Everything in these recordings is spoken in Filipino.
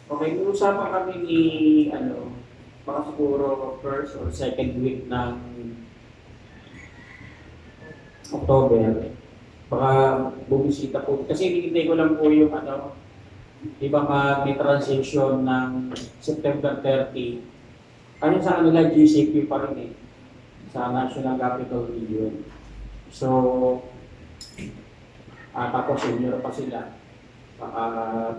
Okay, usapan kami ni, baka siguro first or second week ng October. Baka bumisita po. Kasi hinihintay ko lang po yung di ba may transition ng September 30. Ano sa kanila, GCQ pa rin eh, sa National Capital Region. So, tapos senior pa sila.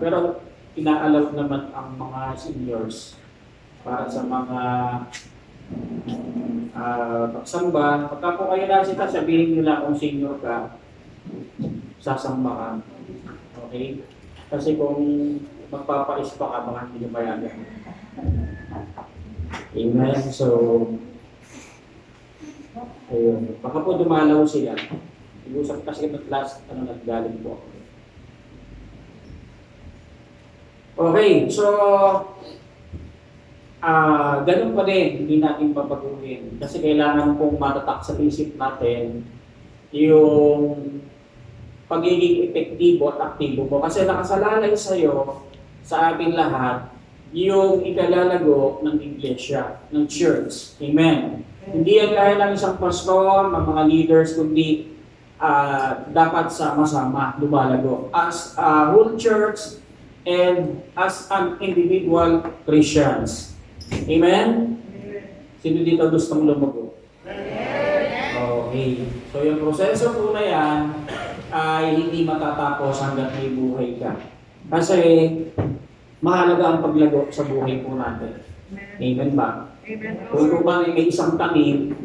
Pero ina-allow naman ang mga seniors para sa mga pagsamba. Pagka po kayo nasita, sabihin nyo lang kung senior ka, sasamba ka. Okay? Kasi kung magpapaispa ka, baka hindi nyo payagan. Amen. So, ayun. Baka po dumalaw sila. Iusap kasi last, naggaling po. Okay, so, ganun pa rin, hindi natin babaguhin. Kasi kailangan pong matatak sa isip natin yung pagiging epektibo at aktibo mo. Kasi nakasalalay sa'yo, sa ating lahat, yung ikalalago ng iglesia, ng church. Amen. Hindi yan kaya ng isang pastor, ng mga leaders, kundi dapat sama-sama lumalago. As a whole church and as an individual Christians. Amen? Sino dito gustong lumago? Okay. So yung proseso po na yan ay hindi matatapos hanggat may buhay ka. Kasi mahalaga ang paglago sa buhay po natin. Amen ba? Kung po ba may isang tanim,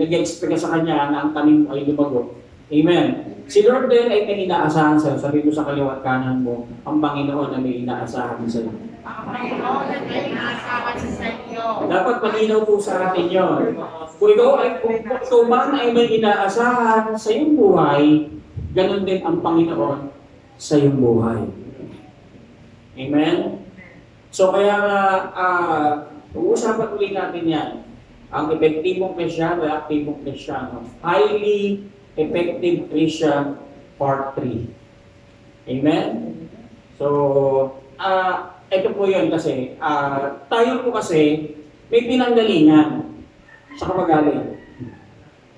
nag-expect sa kanya na ang tanim ay lumago. Amen. Si Lord din ay may inaasahan sa'yo. Sabi ko sa kaliwat kanan mo, ang Panginoon na may inaasahan sa'yo. Ang Panginoon na may inaasahan sa inyo. Dapat malinaw po sa atin yun. Kung ikaw man ay may inaasahan sa iyong buhay, ganun din ang Panginoon sa iyong buhay. Amen? So kaya uusapan ulit natin yan. Ang epektibong Kristyano ay aktibong Kristyano. Highly effective Christian part 3. Amen? So, ito po yun kasi, tayo po kasi may pinanggalingan sa kapagaling.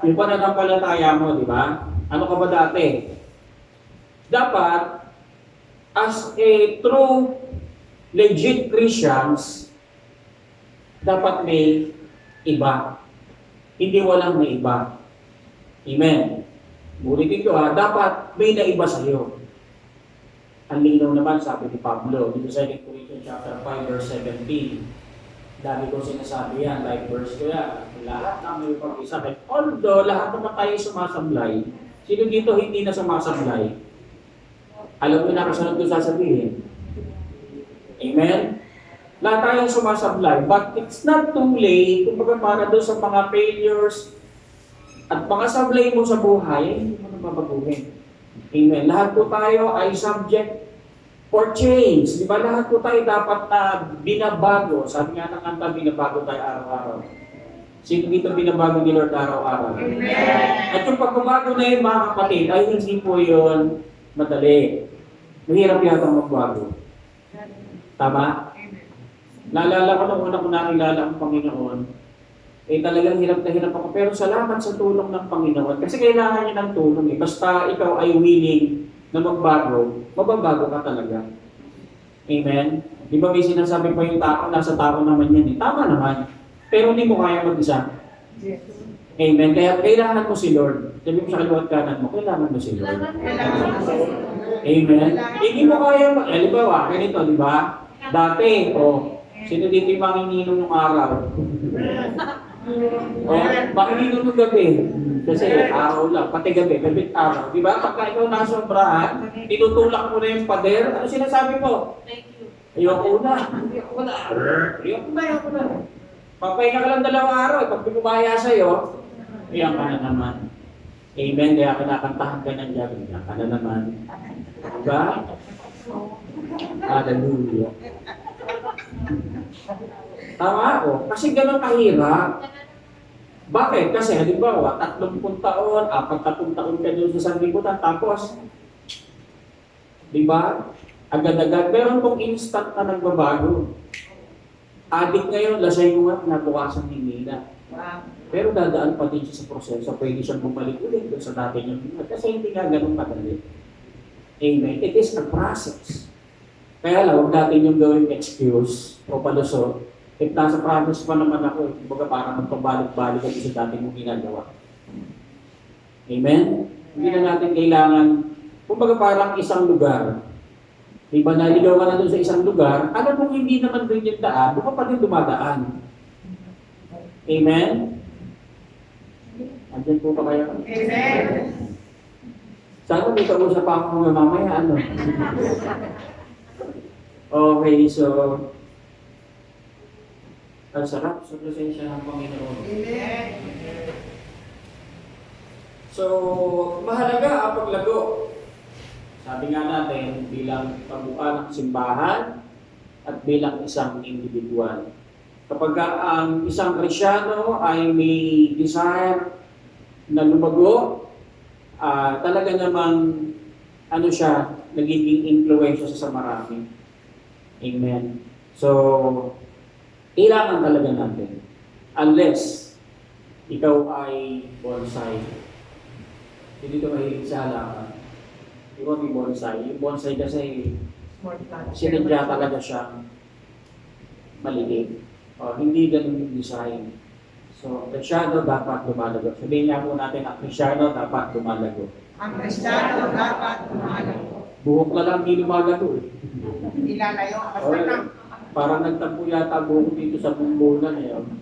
Yung pananampalataya mo, di ba? Ano ka ba dati? Dapat, as a true, legit Christians, dapat may iba. Hindi walang may iba. Amen. Ulitin ko dapat may naiba sa iyo. Ang linaw naman, sabi ni Pablo, dito sa 2 Corinthians chapter 5, verse 17. Dami kong sinasabi yan, like verse ko yan. Lahat na may pag-isakit. Although, lahat naman tayo sumasablay, sino dito hindi na sumasablay? Alam mo na kasunod ko sasabihin. Amen? Lahat tayong sumasablay, but it's not too late, kumbaga para doon sa mga failures, at mga sablay mo sa buhay, hindi mo na babaguhin. Amen. Lahat po tayo ay subject for change. Di ba? Lahat po tayo dapat na binabago. Sabi nga ng kanta, binabago tayo araw-araw. Sino dito binabago ni Lord araw-araw? Amen. At yung pagbabago na yun, mga kapatid, ay hindi po yun madali. Mahirap yata magbago. Tama? Naalala ko nung una ko nakilala ang Panginoon, talagang hirap na hirap ako. Pero salamat sa tulong ng Panginoon. Kasi kailangan niya ng tulong eh. Basta ikaw ay willing na magbago, mababago ka talaga. Amen? Di ba may sinasabi pa yung tao, nasa tao naman yan eh. Tama naman. Pero hindi mo kaya mag-isa. Amen? Kaya kailangan mo si Lord. Sabi mo sa kaliwat kanan mo, kailangan mo si Lord. Amen? Hindi mo kaya halimbawa, ganito, di ba? Dati, sino dito yung manginginom ng araw? Bakit dito nung gabi? Kasi araw lang, pati gabi, gabit araw. Di ba? Pagka ikaw nasobrahan, tinutulak mo na yung pader, ano sinasabi mo? Thank you. Ayoko na. Papahinga ka lang 2 araw, pag bumaya sa'yo, iyan ka na naman. Amen, kaya kinakantahan ka ng Diyan, iyan ka na naman. Diba? Hallelujah. Tama ako. Kasi gano'n kahirap. Bakit? Kasi halimbawa, 30 taon, 40 taon ka doon sa sanlibutan, tapos, di ba? agad-agad. Pero kung instant na nagbabago, adik ngayon, lasay mo at nabukasan hindi na. Wow. Pero dadaan pa din siya sa proseso, pwede siyang bumalik ulit doon sa dati niyang buhay. Kasi hindi nga ganun kadali. Amen. It is a process. Kaya lang, huwag natin yung gawing excuse o palusot. If nasa process pa naman ako, kumbaga parang magpabalik-balik ako sa dati mong ginagawa. Amen? Hindi na natin kailangan, kumbaga parang isang lugar. Diba, naligaw ka na doon sa isang lugar, alam mo hindi naman doon yung daan, baka pa din dumadaan. Amen? Andyan po pa kayo? Amen. Sana may kausap pa ako mamaya, ano? Okay, so, ang sarap sa presensya ng Panginoon. Amen. So, mahalaga ang paglago. Sabi nga natin, bilang pagbuka ng simbahan at bilang isang individual. Kapag ang isang Kristyano ay may desire na lumago, talaga namang ano siya, nagiging influensya sa marami. Amen. So, kailangan talaga natin. Unless ikaw ay bonsai. Hindi ka mahilig sa halaman. Di ba may bonsai? Yung bonsai kasi sinadya talaga siyang maliit. Hindi ganun yung design. So, Kristyano dapat lumalago. Sabihin niya po natin, ang Kristyano dapat lumalago. Ang Kristiyano dapat lumalago. Buhok na lang hindi lumalago. Ilalayo. Basta lang. Parang nagtampo yata buhok dito sa bumbunan.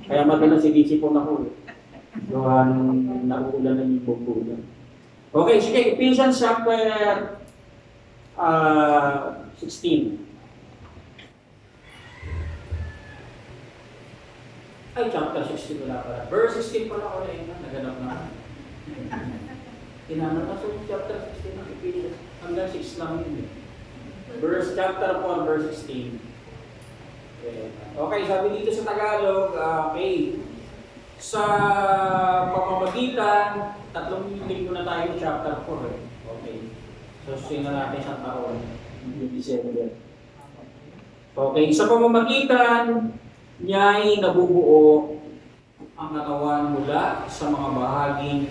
Kaya madalas sinisipon ako. Gawa nung nauulan na yung bumbunan. Okay, sige. Ephesians chapter 16. Ay, chapter 16 wala pala. Verse 16 pala ako na yun. Naganap na. Tinanong na sa chapter 16 ng Ephesians. Hanggang 6 lang yun. Verse chapter 4, verse 16. Okay, sabi dito sa Tagalog, okay. Sa pamamagitan, 3 linggo na tayo chapter 4. Okay. So, sino natin isang taon. Yung December. Okay, sa pamamagitan, niya'y nabubuo ang katawan mula sa mga bahaging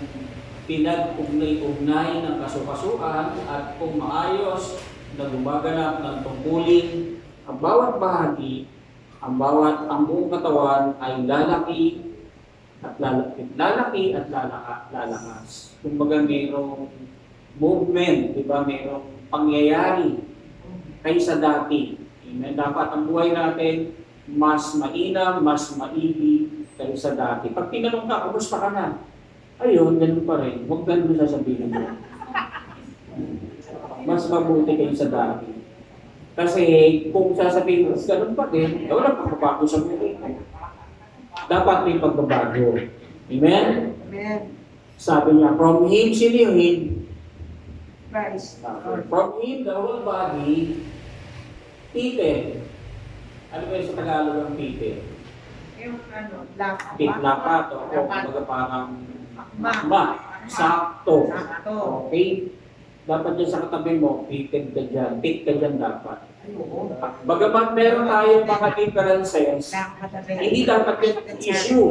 pinag-ugnay-ugnay ng kasukasuan at kung maayos na gumaganap ng tungkulin ang bawat bahagi, ang buong katawan ay lalaki at lalakas. Kumbaga mayroong movement, di ba? Mayroong pangyayari kaysa dati. Amen. Dapat ang buhay natin mas mainam, mas maigi kaysa dati. Pag tinanong ka, kumusta ka na? Ayun, ganun pa rin. Huwag ganun sasabihin mo. Mas mabuti kaysa dati. Kasi kung sasabihin mo, ganun pa din, wala pagbabago sa buhay. Dapat may pagbabago. Amen? Amen. Sabi niya, from Him, sino yung Him? Christ. From Him, the whole body, Peter. Ano ba yung sa Tagalog ang Peter? Yung ano, lapat. Lapat, o kumbaga parang Akma. sakto. Sakto. Okay? Dapat dyan sa katabi mo, pited ka dyan, pit ka dyan dapat. Bagamat meron tayong mga differences, hindi dapat yung issue.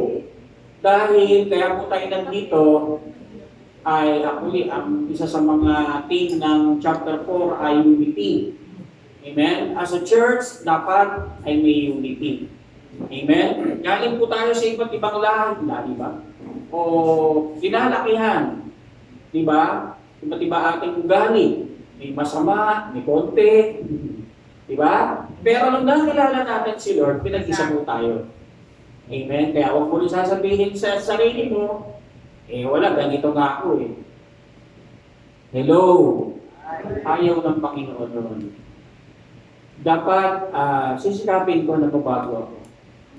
Dahil kaya po tayo nandito, ay actually ang isa sa mga team ng chapter 4 ay unity. Amen? As a church, dapat ay may unity. Amen? Galing po tayo sa iba't ibang lahat, di ba? O kinalakihan. Di ba? Iba't iba ating ugali. May masama, may konti. Di ba? Pero nung nakilala natin si Lord, pinag-isa mo tayo. Amen? Kaya huwag mo rin sasabihin sa sarili mo, wala, ganito nga ako eh. Hello! Ayaw ng Panginoon noon. Dapat sisikapin ko na mabago ako.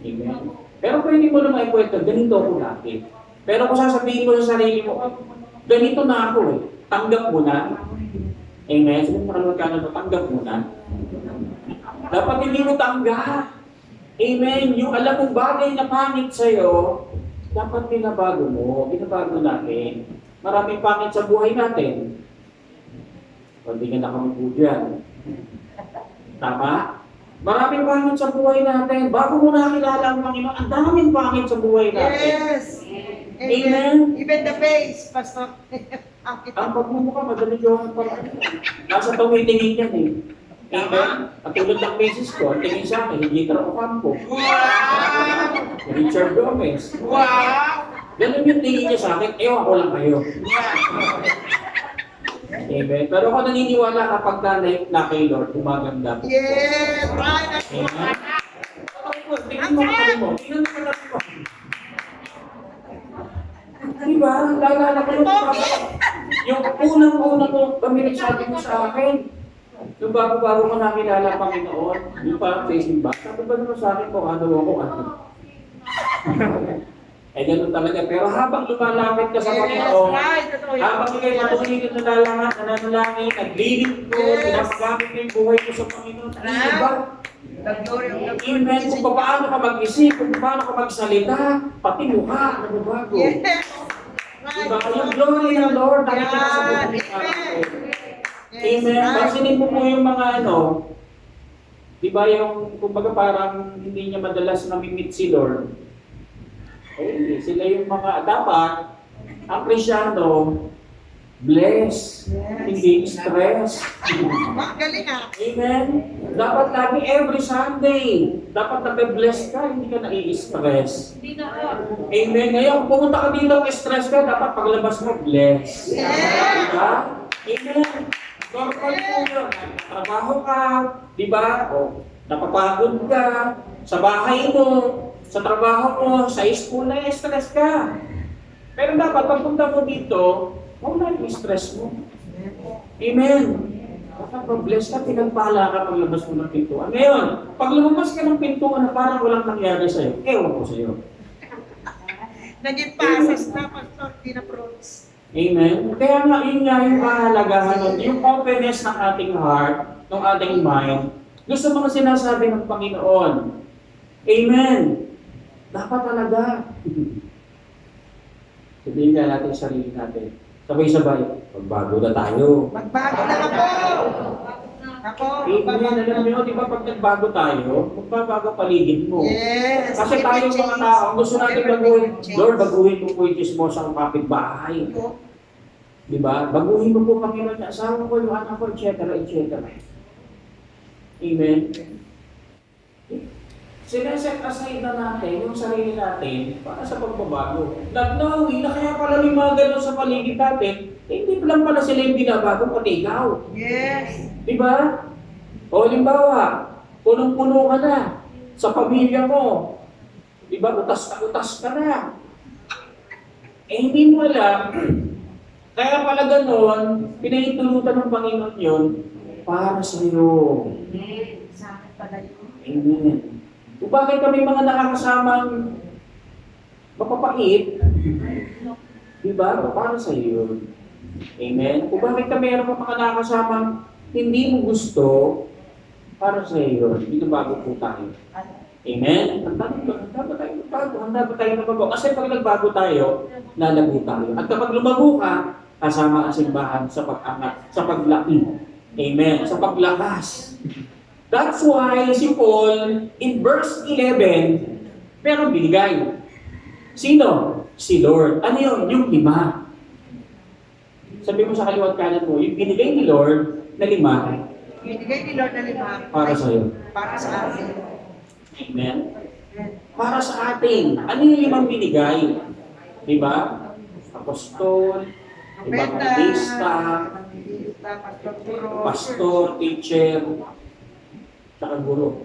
Amen? Pero pwede mo naman ikwento, ganito ako lagi. Pero kung sasabihin mo sa sarili mo, ganito na ako eh. Tanggap mo na. Amen? Sabi mo kalawag tanggap mo na. Dapat hindi mo tanggap. Amen? Yung alam mong bagay na pangit sa'yo, dapat binabago mo. Binabago natin. Maraming pangit sa buhay natin. O, hindi ka nakamagod yan. Tama? Maraming pangit sa buhay natin. Bago mo nakilala ang Panginoon, ang daming pangit sa buhay natin. Yes. Amen. Even the face, Pastor. Ang pagmumukha, madali yung nasa tumitingin yan eh. Amen. At tulad ng beses ko, ang tingin sa akin, hindi Taro Ocampo. Wow! Richard Gomez. Wow! Ganun yung tingin niya sa akin, ewan ko lang kayo. Amen. Pero ako naniniwala kapag na kay Lord, gumaganda po. Yes! Right! Amen. Tingnan mo katabi mo. Tingnan mo katabi mo. Diba? Lalala ko yung unang-unang kami nagsabi mo sa akin. Yung bago-bago ko nakilala ang Panginoon, yung parang sa isimba, sabi ba naman sa akin kung ano ako, ano? Eh, ganun talaga. Pero habang lumalapit ka sa Panginoon, habang ikay patuloy na nananalangin, naglilingkod, pinapagamit mo yung buhay mo sa Panginoon, diba? Amen. Kung paano ka mag-isip, kung paano ka magsalita, pati mukha, nagbabago. Diba? Yung glory ng Lord, nakikita sa buhay natin. Amen. Pansinin mo po yung mga di ba yung, kumbaga parang hindi niya madalas namimit si Lord. Eh, sila yung mga, dapat, ang Krisyano, bless, hindi stress. Galing ah. Amen. Dapat lagi every Sunday, dapat nabe-bless ka, hindi ka nai-stress. Amen. Ngayon, kung pumunta ka dito, stress ka, dapat paglabas mo, bless. Diba? Amen. Normal po yun. Trabaho ka, di ba? O, napapagod ka, sa bahay mo, sa trabaho mo, sa school na stress ka. Pero dapat, pagpunta mo dito, huwag na yung stress mo. Amen. Dapat mag-bless ka, pinagpala ka paglabas mo ng pintuan. Ngayon, pag lumabas ka ng pintuan na parang walang nangyari sa'yo, ewan ko sa'yo. Naging pasas na, Pastor, di na promise. Amen. Kaya nga, yun nga yung kahalagahan, yung openness ng ating heart, ng ating mind, gusto mga sinasabi ng Panginoon. Amen. Dapat talaga. Sabihin ka natin sa sarili natin. Sabay-sabay, magbago na tayo. Magbago na ako! Ako, Amen. Alam nyo, di ba pag nagbago tayo, magbabago paligid mo. Yes. Kasi tayo mga tao, ang gusto natin baguhin, Lord, baguhin mo po yung chismosa sa kapitbahay. Di ba? Baguhin mo po, Panginoon, yung asawa ko, yung anak ko, etc. etc. Amen. Sineset aside na natin yung sarili natin para sa pagbabago. Nagnawi na kaya pala may mga ganun sa paligid natin, hindi lang pala sila yung binabago, pati ikaw. Yes. Di ba? O halimbawa, punong-puno ka na sa pamilya mo. Di ba? Utas ka na. Eh hindi mo alam, kaya pala ganon, pinahintulutan ng Panginoon yun para sa iyo. Sa akin pala yun. Amen. Kung bakit kami mga nakakasamang mapapait, di ba? Para sa iyo. Amen. Kung bakit kami meron mga nakakasamang hindi mo gusto, para sa iyo. Dito bago po tayo. Amen? Handa ba tayo magbago? Handa ba tayo magbago? Kasi pag nagbago tayo, lalago tayo. At kapag lumago ka, kasama ang simbahan sa pag-angat, sa paglaki. Amen? Sa paglakas. That's why si Paul, in verse 11, pero binigay. Sino? Si Lord. Ano yun? Yung 5. Sabi mo sa kaliwat kanan mo, yung binigay ni Lord na 5, Binigay ni Lord na 5. para sa iyo. Para sa atin. Amen? Para sa atin. Ano yung 5 binigay? Diba? Apostol, evangelista, pastor, teacher, saka guro.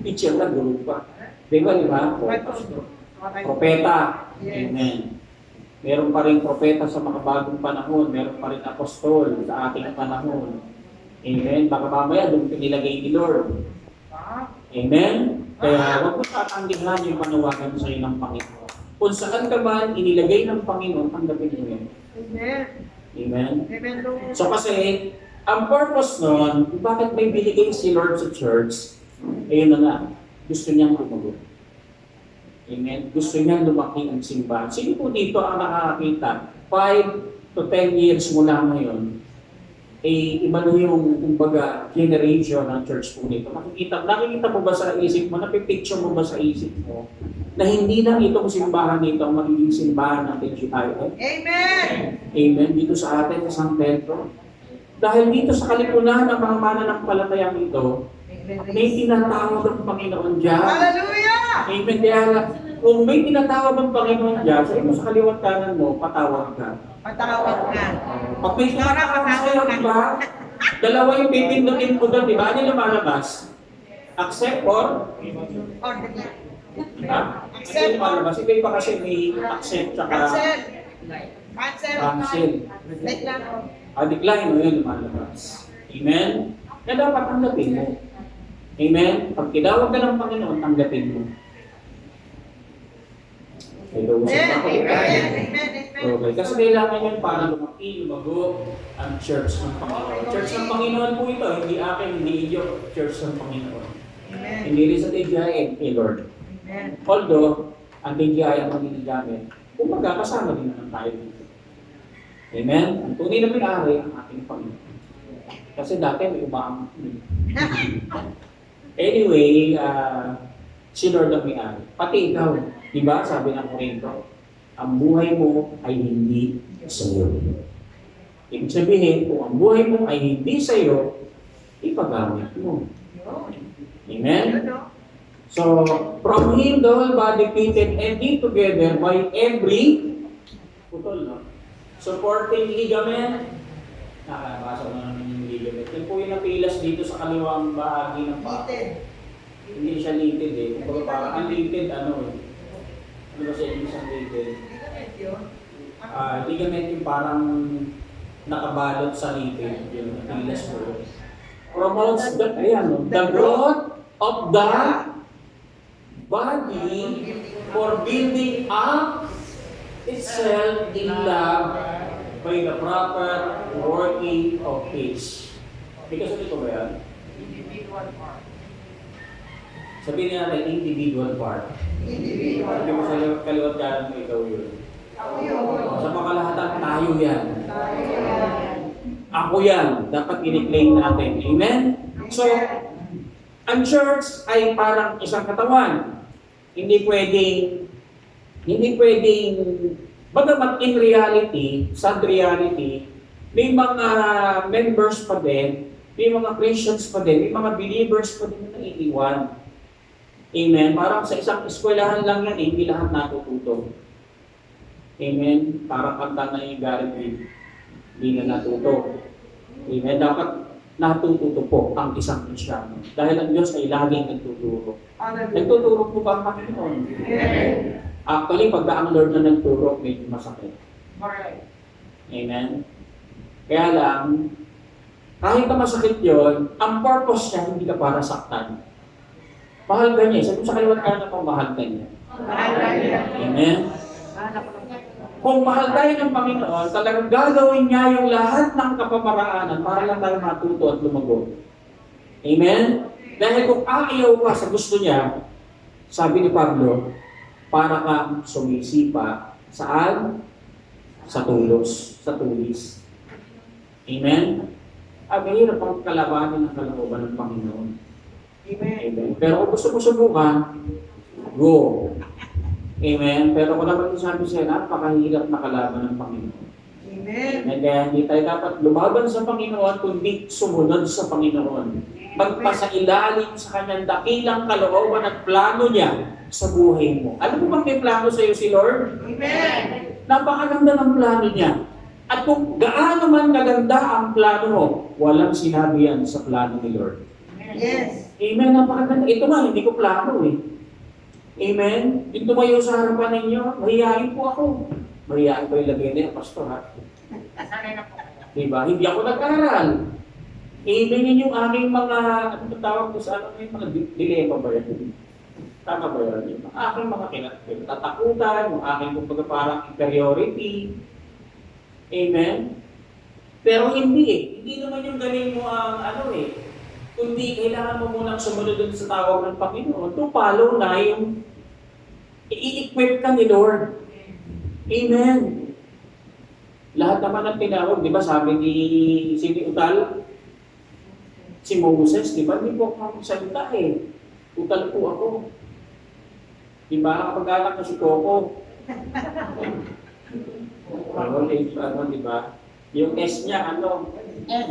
Teacher na, guro pa. Diba? Pastor. Propeta. Amen. Meron pa rin propeta sa mga bagong panahon. Meron pa rin apostol sa ating panahon. Amen. Baka mamaya doon pinilagay ni Lord. Amen. Kaya huwag mo tatanggihan yung panawagan sa iyo ng Panginoon. Kung saan ka man inilagay ng Panginoon, tanggapin mo yun. Amen. Amen. Amen, Lord. So kasi, ang purpose nun, bakit may binigay si Lord sa church, ayun na nga, gusto niyang lumago. Amen. Gusto niyang lumaki ang simbahan. Sino po dito ang nakakakita? 5 to 10 years mula ngayon. iba na yung, kumbaga, generation ng church po nito. Nakikita mo ba sa isip mo, napipicture mo ba sa isip mo, na hindi lang itong simbahan nito ang magiging simbahan ng TGIF? Amen! Amen. Dito sa atin, sa San Pedro. Dahil dito sa kalipunan ng mga mananampalatayang ito, may tinatawag ang Panginoon dyan. Hallelujah! Amen. Kaya kung may tinatawag ang Panginoon dyan, sa imo sa kaliwat kanan mo, patawag ka. Patawag ka. Pag may tinatawag sa'yo, di ba? Dalawa yung pipindutin mo doon, di ba? Ano yung lumalabas? Accept or? Order. Ha? Ano yung lumalabas? Iba iba kasi may accept tsaka Cancel. Cancel. cancel. Decline. Decline mo yun lumalabas. Amen? Kaya dapat tanggapin mo. Amen? Pag tinawag ka ng Panginoon, tanggapin mo. Hello, Amen. ako. Amen. Okay, kasi kailangan yun para lumaki, lumago ang church ng Panginoon. Church ng Panginoon po ito, hindi akin, hindi iyo. Church ng Panginoon. Amen. Hindi rin sa TGI, Lord. Amen. Although, ang TGI ang magiging kung magkakasama din naman tayo dito. Amen? Ang tunay na may-ari ang ating Panginoon. Kasi dati may umaamot. Anyway, si Lord ang may-ari. Pati ikaw, di ba? Sabi ng Korinto, ang buhay mo ay hindi sa iyo. Ibig sabihin, kung ang buhay mo ay hindi sa iyo, ipagamit mo. Amen? So, from Him the whole body fitted and knit together by every supporting ligament. Nakabasa mo naman yung ligament. Yan po yung napilas dito sa kaliwang bahagi ng paa. Hindi siya litid eh. Kung parang ang litid, ano ba siya yung isang litid? Ligament yung parang nakabalot sa litid. Yung napilas mo. Promotes the growth of the body for building up itself in love by the proper working of peace. Because ito ba yan? Individual part. Sabihin natin, individual part. Individual Hindi mo sa kaliwat kanan mo ikaw yun. Ako yun. Sa pakalahatan, tayo yan. Tayo yan. Ako yan. Dapat i-reclaim natin. Amen? So, ang church ay parang isang katawan. Hindi pwedeng, bagamat in reality, sad reality, may mga members pa din, may mga Christians pa din, may mga believers pa din na naiiwan. Amen? Parang sa isang eskwelahan lang yan, hindi lahat natututo. Amen? Parang kanta na yung Gary Reed, hindi na natuto. Amen? Dapat natututo po ang isang Kristyano. Dahil ang Diyos ay laging nagtuturo. Nagtuturo po ba ang Panginoon? Actually, pag ang Lord na nagturo, medyo masakit. Amen? Kaya lang, kahit na masakit yon, ang purpose niya hindi ka para saktan. Mahal ka niya. Sabi mo sa kaliwat kanan mo, mahal ka niya. Amen? Kung mahal tayo ng Panginoon, talagang gagawin niya yung lahat ng kapamaraanan para lang tayo matuto at lumago. Amen? Dahil kung ayaw ka sa gusto niya, sabi ni Pablo, para kang sumisipa saan? Sa tulos, sa tulis. Amen? Mahirap ang kalabanin ng kalooban ng Panginoon. Amen. Pero kung gusto mo subukan, go. Amen. Pero kung naman sabi siya, napakahirap na kalaban ng Panginoon. Amen. Kaya hindi tayo dapat lumaban sa Panginoon, kundi sumunod sa Panginoon. Magpasailalim sa kanyang dakilang kalooban at plano niya sa buhay mo. Alam mo bang may plano sa iyo si Lord? Amen. Napakaganda ng plano niya. At kung gaano man kaganda ang plano mo, walang sinabi yan sa plano ni Lord. Yes. Amen. Napakaganda. Ito nga, hindi ko plano eh. Amen. Yung tumayo sa harapan ninyo, mahihayin po ako. Mahihayin ko yung lagay niya, pastor ha. Diba? Hindi ako nag-aral. Amen yun yung aking mga, ano tawag ko sa ano, yung mga dilema ba yan? Tama ba yan? Yung aking mga kinatatakutan, yung aking kumbaga parang inferiority. Amen? Pero hindi eh. Hindi naman yung galing mo ang ano eh. Kundi kailangan mo munang sumunod dun sa tawag ng Panginoon. To follow na yung i-equip ka ni Lord. Amen. Lahat naman ng tinawag, di ba sabi ni Sini Utal, si Moses, di ba? Hindi po ako magsalita eh. Utal po ako. Di ba? Kapag-anak na si Coco. Di ba? Yung S niya, ano? N.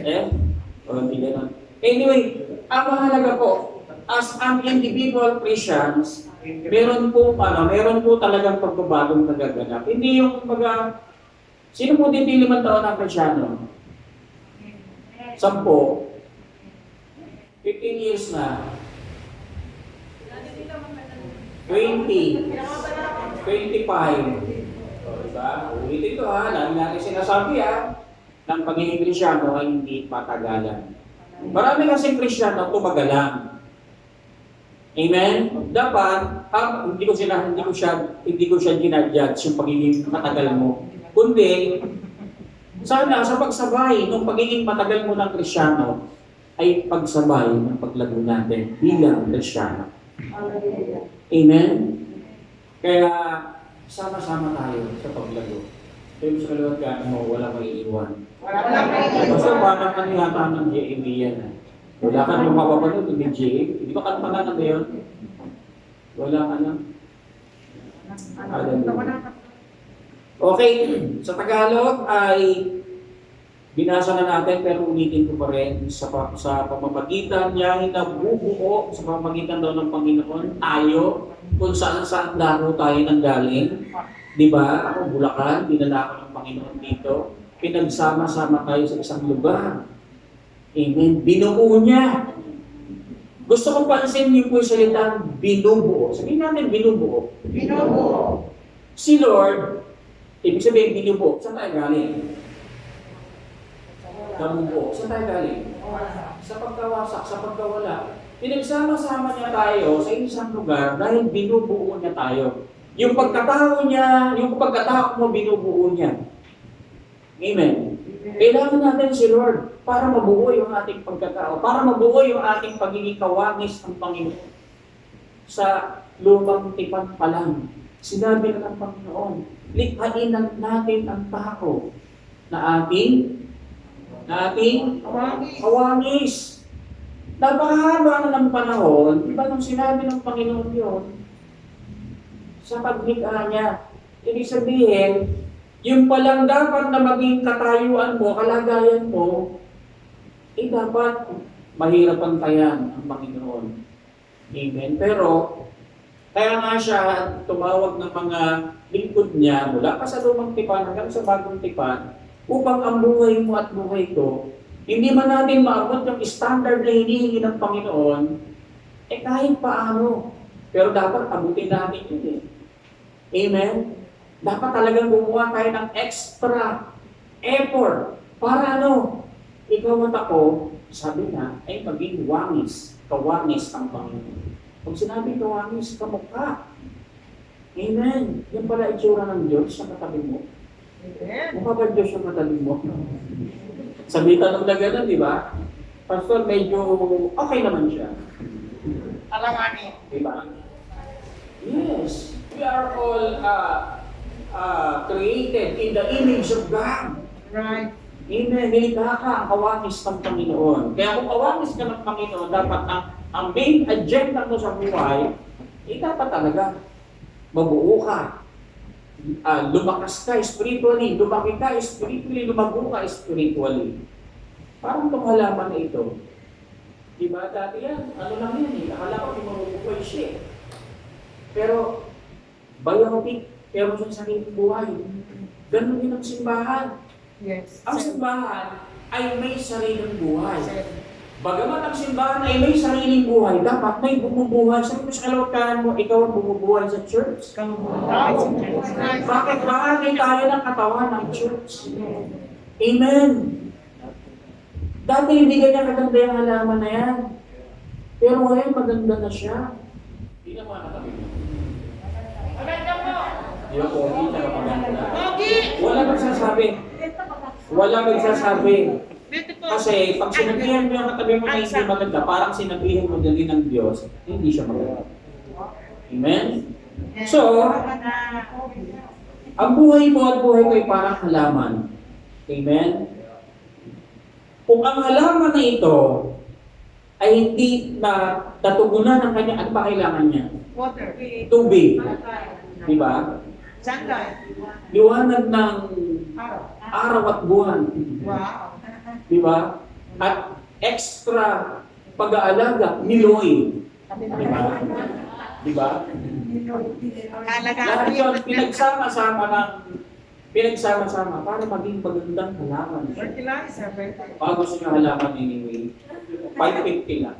N? O, hindi ganun. Anyway, ang mahalaga po, as an individual Christians, meron po talagang pagbabagong nagaganap. Hindi yung sino po dito yung 5 taon na Krisyano? 10. 15 years na. 20. 25. O, diba? Ulit ito ha, lagi natin sinasabi ng pagiging Krisyano ay hindi patagalan. Marami kasing Krisyano tumagalan. Amen? Dapat, hindi ko siya ginadjudge yung pagiging matagal mo. Kundi, sana sa pagsabay ng pagiging matagal mo ng Krisyano ay pagsabay ng paglago natin bilang Krisyano. Amen? Kaya, sama-sama tayo sa paglago. Pero sa kaluwag ka mo, wala may iwan. Basta parang kanilata ng JMB yan. Wala ka nang mapapanood ni JM. Hindi ba kantanan na yun? Wala ka na. Okay, sa Tagalog ay binasa na natin pero ulitin ko pa rin sa pamamagitan niya nabubuo sa pamamagitan daw ng Panginoon tayo kung saan laro tayo nanggaling. Di ba? Ako Bulacan, dinala ko ng Panginoon dito. Pinagsama-sama tayo sa isang lugar. Amen. Binuo niya. Gusto kong pansin niyo po yung salitang binubuo. Sabihin natin binubuo. Binubuo. Si Lord, ibig sabihin binubuo. Saan tayo galing? Nabubuo. Saan tayo galing? Sa pagkawasak, sa pagkawala. Pinagsama-sama niya tayo sa isang lugar dahil binubuo niya tayo. Yung pagkatao mo, binubuo niya. Amen. Kailangan natin si Lord para mabuo yung ating pagkatao, para mabuo yung ating pagiging kawangis ng Panginoon. Sa lumang tipan pa lang, sinabi na ng Panginoon, likhain natin ang tao na ating kawangis. Napakahaba na ng panahon, iba nung sinabi ng Panginoon yun, sa paglikha niya. Ibig sabihin, yung palang dapat na maging katayuan mo, kalagayan mo, dapat mahirap pantayan ang Panginoon. Amen. Pero, kaya nga siya tumawag ng mga lingkod niya mula pa sa lumang tipan hanggang sa bagong tipan upang ang buhay mo at buhay ko, hindi man natin maabot yung standard na hinihingi ng Panginoon, kahit paano. Pero dapat abutin natin yun Amen? Dapat talagang gumawa tayo ng extra effort para ikaw at ako, sabi na, ay maging kawangis ang Panginoon. Pag sinabi kawangis, kamukha. Amen. Yan pala itsura ng Diyos sa katabi mo. Amen. Mukha ba Diyos yung katabi mo? Sabitan ng laganan, di ba? Pastor, medyo okay naman siya. Alanganin. Di ba? Yes. We are all created in the image of God. Right. Amen. Nilikha ka ang kawangis ng Panginoon. Kaya kung kawangis ka ng Panginoon, dapat ang main agenda mo sa buhay, dapat talaga mabuo ka. Lumakas ka spiritually, lumaki ka spiritually, lumago ka spiritually. Parang itong halaman na ito. Diba dati yan? Ano lang yan Akala ko mabubuhay siya Pero, biotic, pero sa sariling buhay. Ganun din ang simbahan. Yes. Ang simbahan ay may sariling buhay. Bagamat ang simbahan ay may sariling buhay, dapat may bumubuhay. Sabi mo sa kalawatan mo, ikaw ang bumubuhay sa church. Bakit bahagi tayo ng katawan ng church? Amen. Dati hindi ganyan kaganda yung halaman na yan. Pero ngayon maganda na siya. Hindi na mga katabi mo. Maganda po. Yung pogi, tsaka maganda. Pogi! Wala magsasabi. Beautiful. Kasi pag sinabihan mo yung katabi mo na hindi maganda, parang sinabihan mo din ng Diyos, hindi siya maganda. Amen? So, Ang buhay mo at buhay ko ay parang halaman. Amen? Kung ang halaman na ito ay hindi na natugunan ng kanya, ano ba kailangan niya? Water. Tubig. Di ba? Sunlight. Liwanag ng Araw. araw at buwan. Wow. Di ba? At extra pag-aalaga, niloy. Di ba? Di ba? Lahat yun, pinagsama-sama para maging magandang halaman. Fertilizer. Baka gusto nyo halaman anyway, 550 lang.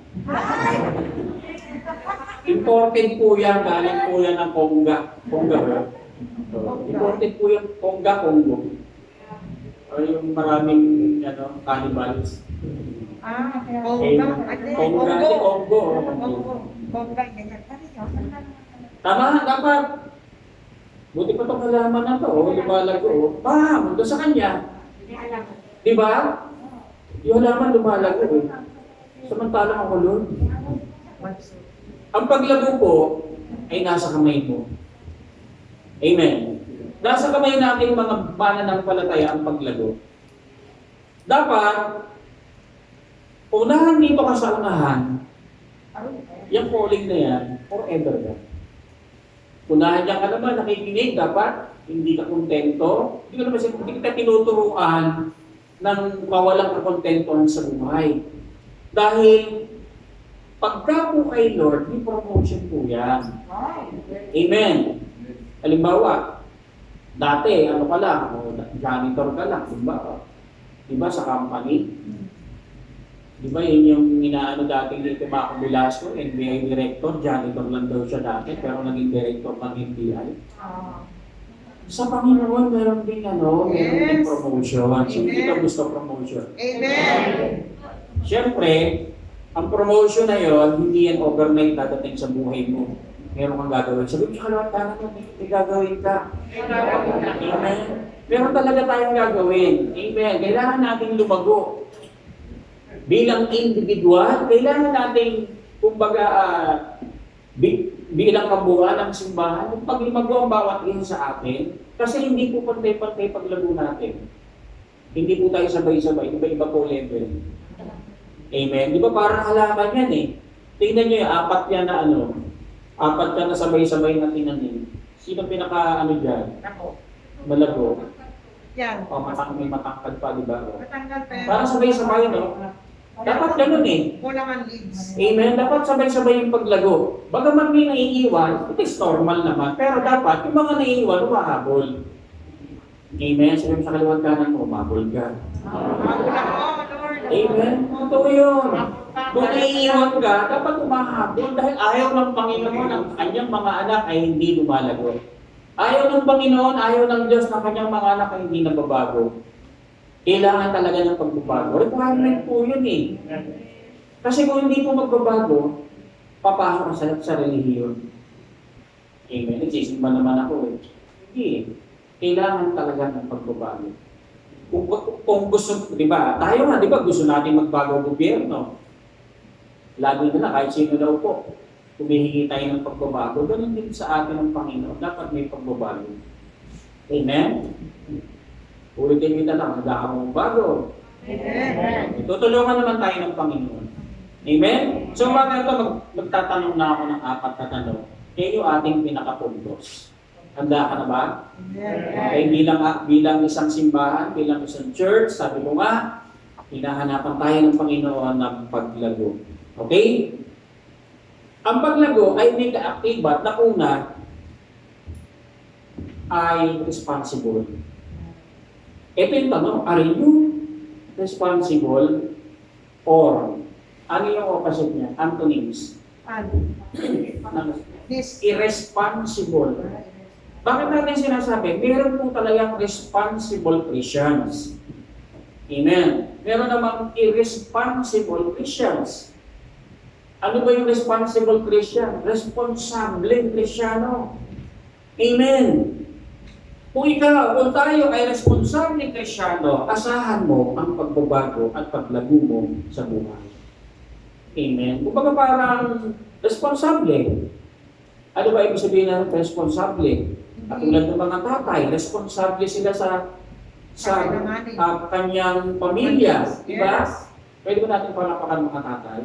Imported po yan, galing po yan ng Conga. Conga ba? So, imported po yung Conga, Congo. O yung maraming cannibals. Congo. Congo. Ganyan. Tama, dapat. Buti pa itong halaman na ito, lumalago. Bam! Doon sa kanya. Di ba? Yung halaman lumalago eh. Samantalang ako Lord. Ang paglago po ay nasa kamay mo. Amen. Nasa kamay natin mga mananampalataya ang paglago. Dapat, unahan dito ka sa unahan, yung calling na yan, forever yan. Unahan niya ka naman, nakikinig, dapat hindi ka kontento. Hindi kita tinuturuan ng mawalang kakontentohan sa buhay. Dahil, pagka po kay Lord, may promotion po yan. Amen. Halimbawa, dati, ano ka lang, janitor ka lang, diba sa company? Diba yun yung inaano dating dito Marco Velasco, NBI director, janitor lang daw siya dati, pero naging director ng NBI. Sa Panginoon, meron din meron din promotion. So, hindi ka gusto promotion. Amen. Siyempre, ang promotion na yon, hindi yan overnight dadating sa buhay mo. Meron kang gagawin. Sabi mo, kalawat ka naman, may gagawin ka. Amen. Meron talaga tayong gagawin. Amen. Kailangan natin lumago. Bilang individual, kailangan natin, kumbaga, bilang kabuuan ng simbahan, kung paglimago ang bawat isa sa atin, kasi hindi po pantay-pantay paglago natin. Hindi po tayo sabay-sabay, iba-iba po level. Amen. Di ba parang halaman yan eh. Tingnan nyo yung apat yan na apat yan na sabay-sabay na tinanim. Sino pinaka dyan? Malago. Yan. O may matangkad pa, di ba? Matanggal pero. Parang sabay-sabay, no? Dapat ganun eh. Kulang ang leads. Amen. Dapat sabay-sabay yung paglago. Bagaman may naiiwan, it is normal naman. Pero dapat, yung mga naiiwan, umahabol. Amen. Sabi mo sa kaliwat kanan mo, umahabol ka. Magulang ko, Lord. Amen. Totoo yun. Kung naiiwan ka, dapat umahabol dahil ayaw ng Panginoon ang kanyang mga anak ay hindi lumalago. Ayaw ng Panginoon, ayaw ng Diyos na kanyang mga anak ay hindi nababago. Kailangan talaga ng pagbabago. Requirement po yun eh. Kasi kung hindi po magbabago, papasok ka sa relihiyon. Amen. Nagsisimba naman ako eh. Hindi eh. Kailangan talaga ng pagbabago. Kung gusto, di ba? Tayo nga, di ba? Gusto natin magbago ang gobyerno. Lagi na lang, kahit sino daw po. Humihingi tayo ng pagbabago. Ganun din sa atin ng Panginoon. Dapat may pagbabago. Amen? Ulitin kita lang, magkakaroon bago. Amen. Tutulungan naman tayo ng Panginoon. Amen? So, mga ito, magtatanong na ako ng apat na tanong. Yan yung ating pinakapuntos. Handa ka na ba? Okay, bilang isang simbahan, bilang isang church, sabi ko nga, hinahanapan tayo ng Panginoon ng paglago. Okay? Ang paglago ay may kaakibat na una ay responsible. Ito yung tanong, are you responsible or ano yung opposite niya? Antonyms. Irresponsible. Bakit natin sinasabi? Meron po talagang responsible Christians. Amen. Meron namang irresponsible Christians. Ano ba yung responsible Christian? Responsable Kristiyano. Amen. Kung tayo ay responsable Kristiyano, asahan mo ang pagbabago at paglago mo sa buhay. Amen. Kung baga parang responsable. Ano ba ibig sabihin ng responsable? Katulad ng mga tatay, responsable sila sa kanyang pamilya, di ba? Yes. Pwede ba natin palapakan mga tatay?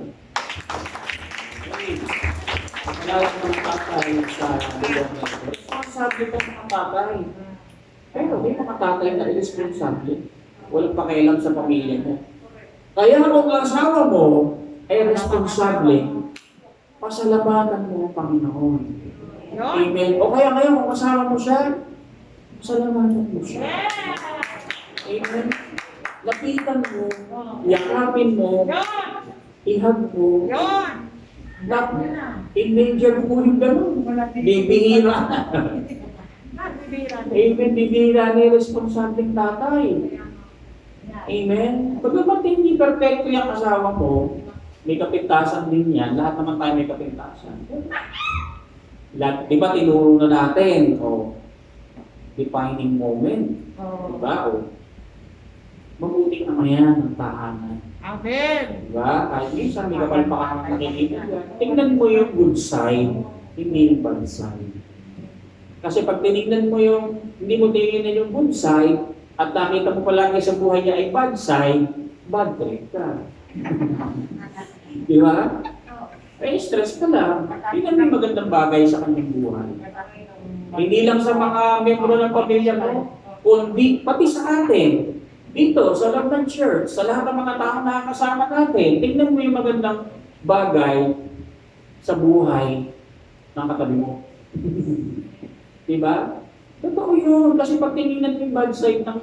Kailangan ng mga tatay sa buong mundo. Responsable po mga tatay. Pero may mga tatay na irresponsable. Walang pakialam sa pamilya mo. Kaya kung ang asawa mo ay responsable, pasalamatan mo ang Panginoon. Yun. Amen. O kaya ngayon, kung asawa mo siya, pasalamatan mo siya. Amen. Lapitan mo, yakapin mo, Yun. ihag mo. Yun. In-danger mo yung gano'n. Bibihira. Amen. Bibihira ni responsabling tatay. Amen. Pag naman hindi perfecto yung asawa mo, may kapintasan din yan. Lahat naman tayo may kapintasan. Lahat, di ba tinuro na natin? Defining moment. Di ba? Mabuting naman yan ang tahanan. Amen. Diba? Kahit minsan may kapalpakan ng nakikinig. Tingnan mo yung good side, hindi yung bad side. Kasi pag tinignan mo yung, hindi mo tingnan yung good side, at nakita mo palagi sa buhay niya ay bad side, bad trip ka. Di ba? Ay, stress ka lang. Tingnan mo yung magandang bagay sa kanyang buhay. Hindi lang sa mga membro ng pamilya mo, kundi pati sa atin. Dito, sa loob ng church, sa lahat ng mga taong nakakasama natin, tingnan mo yung magandang bagay sa buhay ng katabi mo. Diba? Totoo yun. Kasi pag tinignan mo yung bad side ng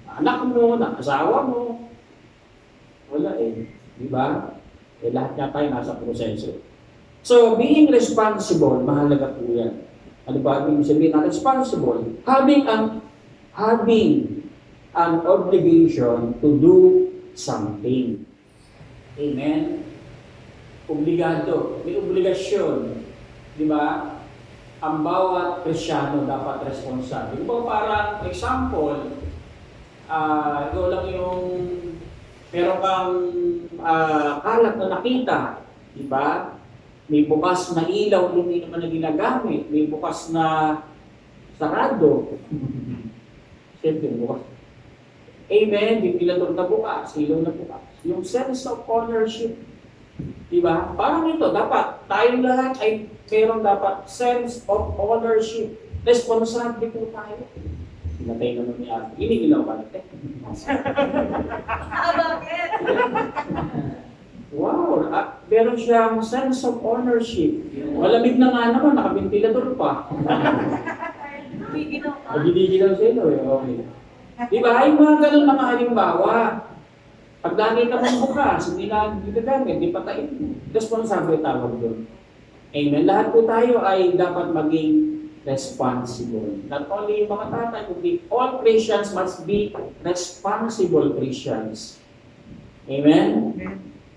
anak mo, ng asawa mo, wala eh. Diba? Eh, lahat nga tayo nasa proseso. So, being responsible, mahalaga po yan. Ano ba ibig sabihin na responsible? Having an obligation to do something. Amen? Obligado. May obligasyon. Di ba? Ang bawat Kristyano dapat responsable. Di ba parang example, ikaw lang yung meron kang kalat na nakita. Di ba? May bukas na ilaw, hindi naman na ginagamit. May bukas na sarado. Siyempre, bukas. Amen, ventilador na bukas, ilaw na bukas. Yung sense of ownership, di ba? Parang ito, dapat tayong lahat ay meron dapat sense of ownership. Responsable po tayo. Pinatay naman niya. Inigilaw ka natin. Bakit? Wow, meron siyang sense of ownership. Malamig na nga naman, nakabentilador pa. Nagidigilaw sa ilo eh, okay. Di ba? Yung mga ganun mga halimbawa. Pag nakita mong bukas, hindi na ginagamit, di patayin mo. Responsable tawag doon. Amen. Lahat po tayo ay dapat maging responsible. Not only yung mga tatay, kundi all Christians must be responsible Christians. Amen?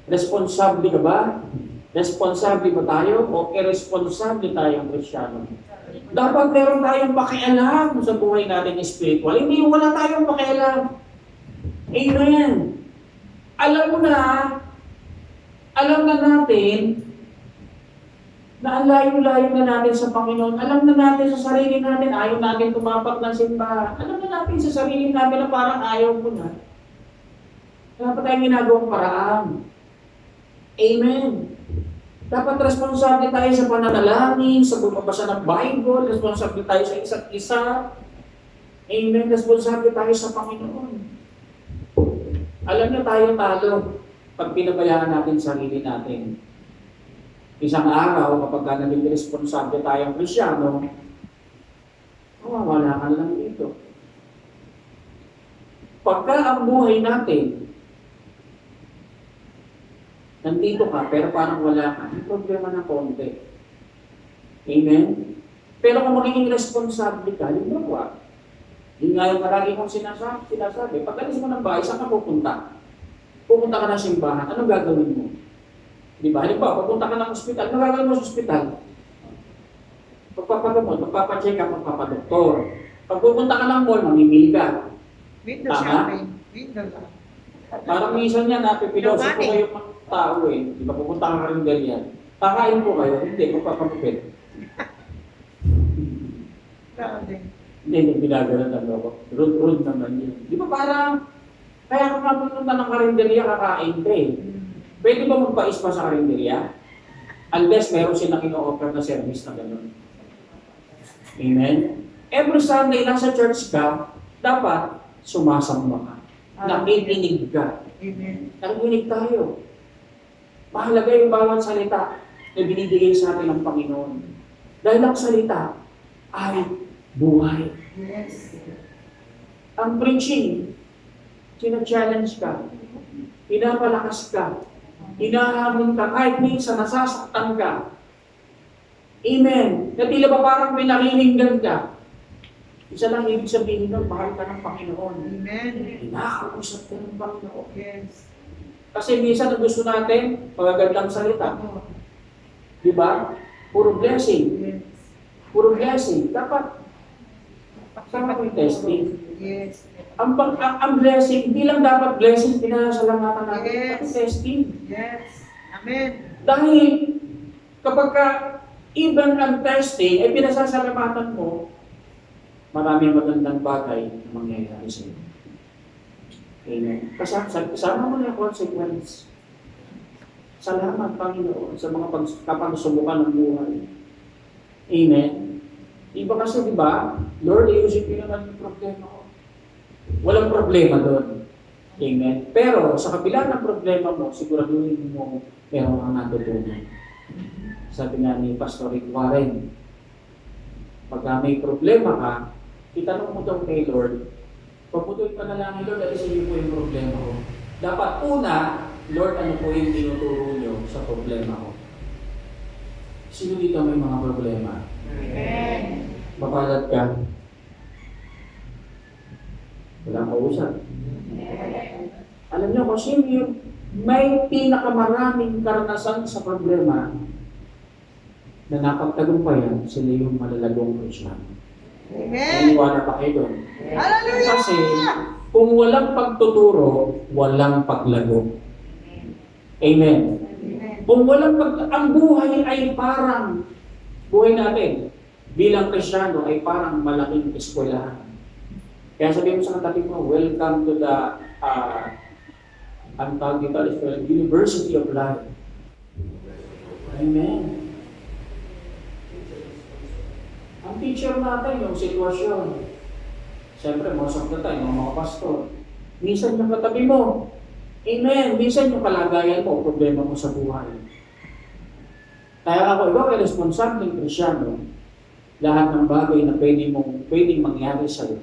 Responsable ka ba? Responsable ba tayo o irresponsable tayong Kristiyano? Dapat meron tayong pakialam sa buhay natin spiritual. Hindi wala tayong pakialam. Amen. Alam mo na, alam na natin na ang layo-layo na natin sa Panginoon. Alam na natin sa sarili natin, ayaw natin tumapak ng simbahan. Alam na natin sa sarili natin na parang ayaw mo na. Dapat tayong ginagawang paraan. Amen. Dapat responsable tayo sa pananalangin, sa pagbabasa ng Bible, responsable tayo sa isa't isa. Amen. Responsable tayo sa Panginoon. Alam niyo tayo talo pag pinabayaan natin sarili natin. Isang araw, kapag naging responsable tayong Kristiyano, mawawala ka lang dito. Pagka ang buhay natin, nandito ka, pero parang wala ka, may problema na konti. Amen? Pero kung magiging responsable ka, yung bawa. Yung nga yung marami kong sinasabi, pag alis mo ng bahay, saan ka pupunta? Pupunta ka ng simbahan, anong gagawin mo? Di ba? Halimbawa, pupunta ka ng ospital, anong gagawin mo sa ospital? Pagpapagamot, magpapacheck ka, magpapadoktor. Pag pupunta ka ng mall, mamimili ka. Window Tama? shopping. Window lang. Parang minsan yan, napipiloso ko kayo mga tao eh. Di ba, pupunta ka rin ganyan. Kakain po kayo, hindi, magpapagupit. Grabe. Hindi ginagawa ng loko. Rude naman yun. Di ba parang, kaya kung mapupunta ng karinderya, kakain ka eh. Pwede ba magpais pa sa karinderya? Unless meron silang ino-offer na service na gano'n. Amen? Every Sunday, nasa church ka, dapat sumasamba ka. Nakikinig ka. Amen. Nakikinig tayo. Mahalaga yung bawat salita na binibigay sa atin ng Panginoon. Dahil ang salita ay buhay. Yes. Ang preaching, sina-challenge ka, pinapalakas ka, hinahamon ka, kahit minsan nasasaktan ka. Amen. Na tila ba parang may nakihinggan ka. Isa lang ibig sabihin nun, mahal ka ng Panginoon. Amen. Nakakausap ka ng Panginoon. Yes. Kasi minsan ang gusto natin, magagandang salita. Di ba? Puro blessing. Yes. Puro blessing. Dapat kasama ko yung testing. Yes. Ang blessing, hindi lang dapat blessing, pinasalamatan natin. Yes. Dapat testing. Yes. Amen. Dahil kapag even ang testing ay pinasasalamatan mo, maraming magandang bagay na mangyayari sa iyo. Amen. Kasama mo na yung consequence. Salamat, Panginoon, sa mga kapagsubukan ng buhay. Amen. Iba kasi, di ba, Lord, ayusin ko naman yung problema ko. Walang problema doon. Amen. Pero sa kabila ng problema mo, siguraduhin mo meron kang natutunan. Sabi nga ni Pastor Rick Warren, pagka may problema ka, itanong mo daw kay Lord, pagputuin ka na lang, Lord, alisin niyo po yung problema ko. Dapat una, Lord, ano po yung tinuturo niyo sa problema ko? Sino dito may mga problema? Amen. Mapalad ka? Wala ka usap. Alam niyo kung sino yung may pinakamaraming karanasan sa problema na napagtagumpayan, sila yung malalagong Kristiyano. Amen. Iniwala pa kayo doon. Hallelujah. Kasi kung walang pagtuturo, walang paglago. Amen. Amen. Kung walang ang buhay ay parang, buhay natin bilang Kristiyano ay parang malaking eskwelahan. Kaya sabihin mo sa katabi mo, welcome to the ang tawag dito is University of Life. Amen. Ang teacher natin, yung sitwasyon. Siyempre, most of the time, mga pastor. Minsan yung katabi mo. Amen. Minsan yung kalagayan mo, problema mo sa buhay. Kaya ako, ikaw ay responsableng Krisyano. Lahat ng bagay na pwedeng mangyari sa'yo,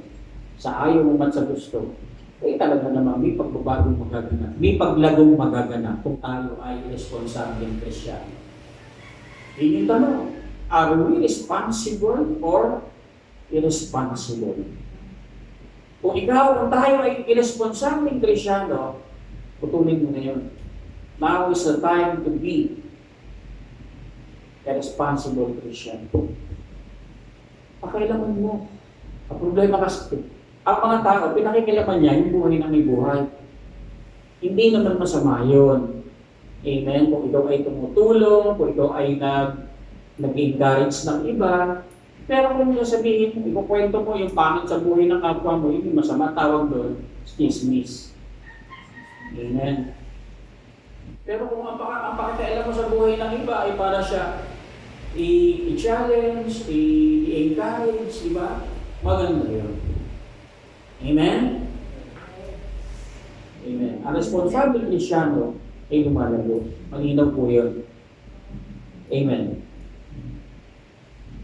sa ayaw mo man sa gusto, eh talaga naman may pagbabagong magaganap. May paglagong magaganap kung tayo ay responsableng Krisyano. Yun yung tanong. Are we responsible or irresponsible? Kung ikaw, kung tayo ay irresponsableng Krisyano, putulin mo na yun. Now is the time to be a responsible Christian. Pakailangan mo. Ang problema kasi, ang mga tao, pinakikilaman niya yung buhay na may buhay. Hindi naman masama yun. Amen? Kung ikaw ay tumutulong, kung ikaw ay nag-encourage ng iba, pero kung sasabihin mo, ikukwento mo yung pangit sa buhay ng kapwa mo, yung masama tawag doon, chismis. Amen. Pero kung ang pakikialam mo sa buhay ng iba ay para siya i-challenge, i-encourage, di ba? Maganda yun. Amen? Amen. Ang responsable Krisyano ay lumalago. Malinaw po yun. Amen.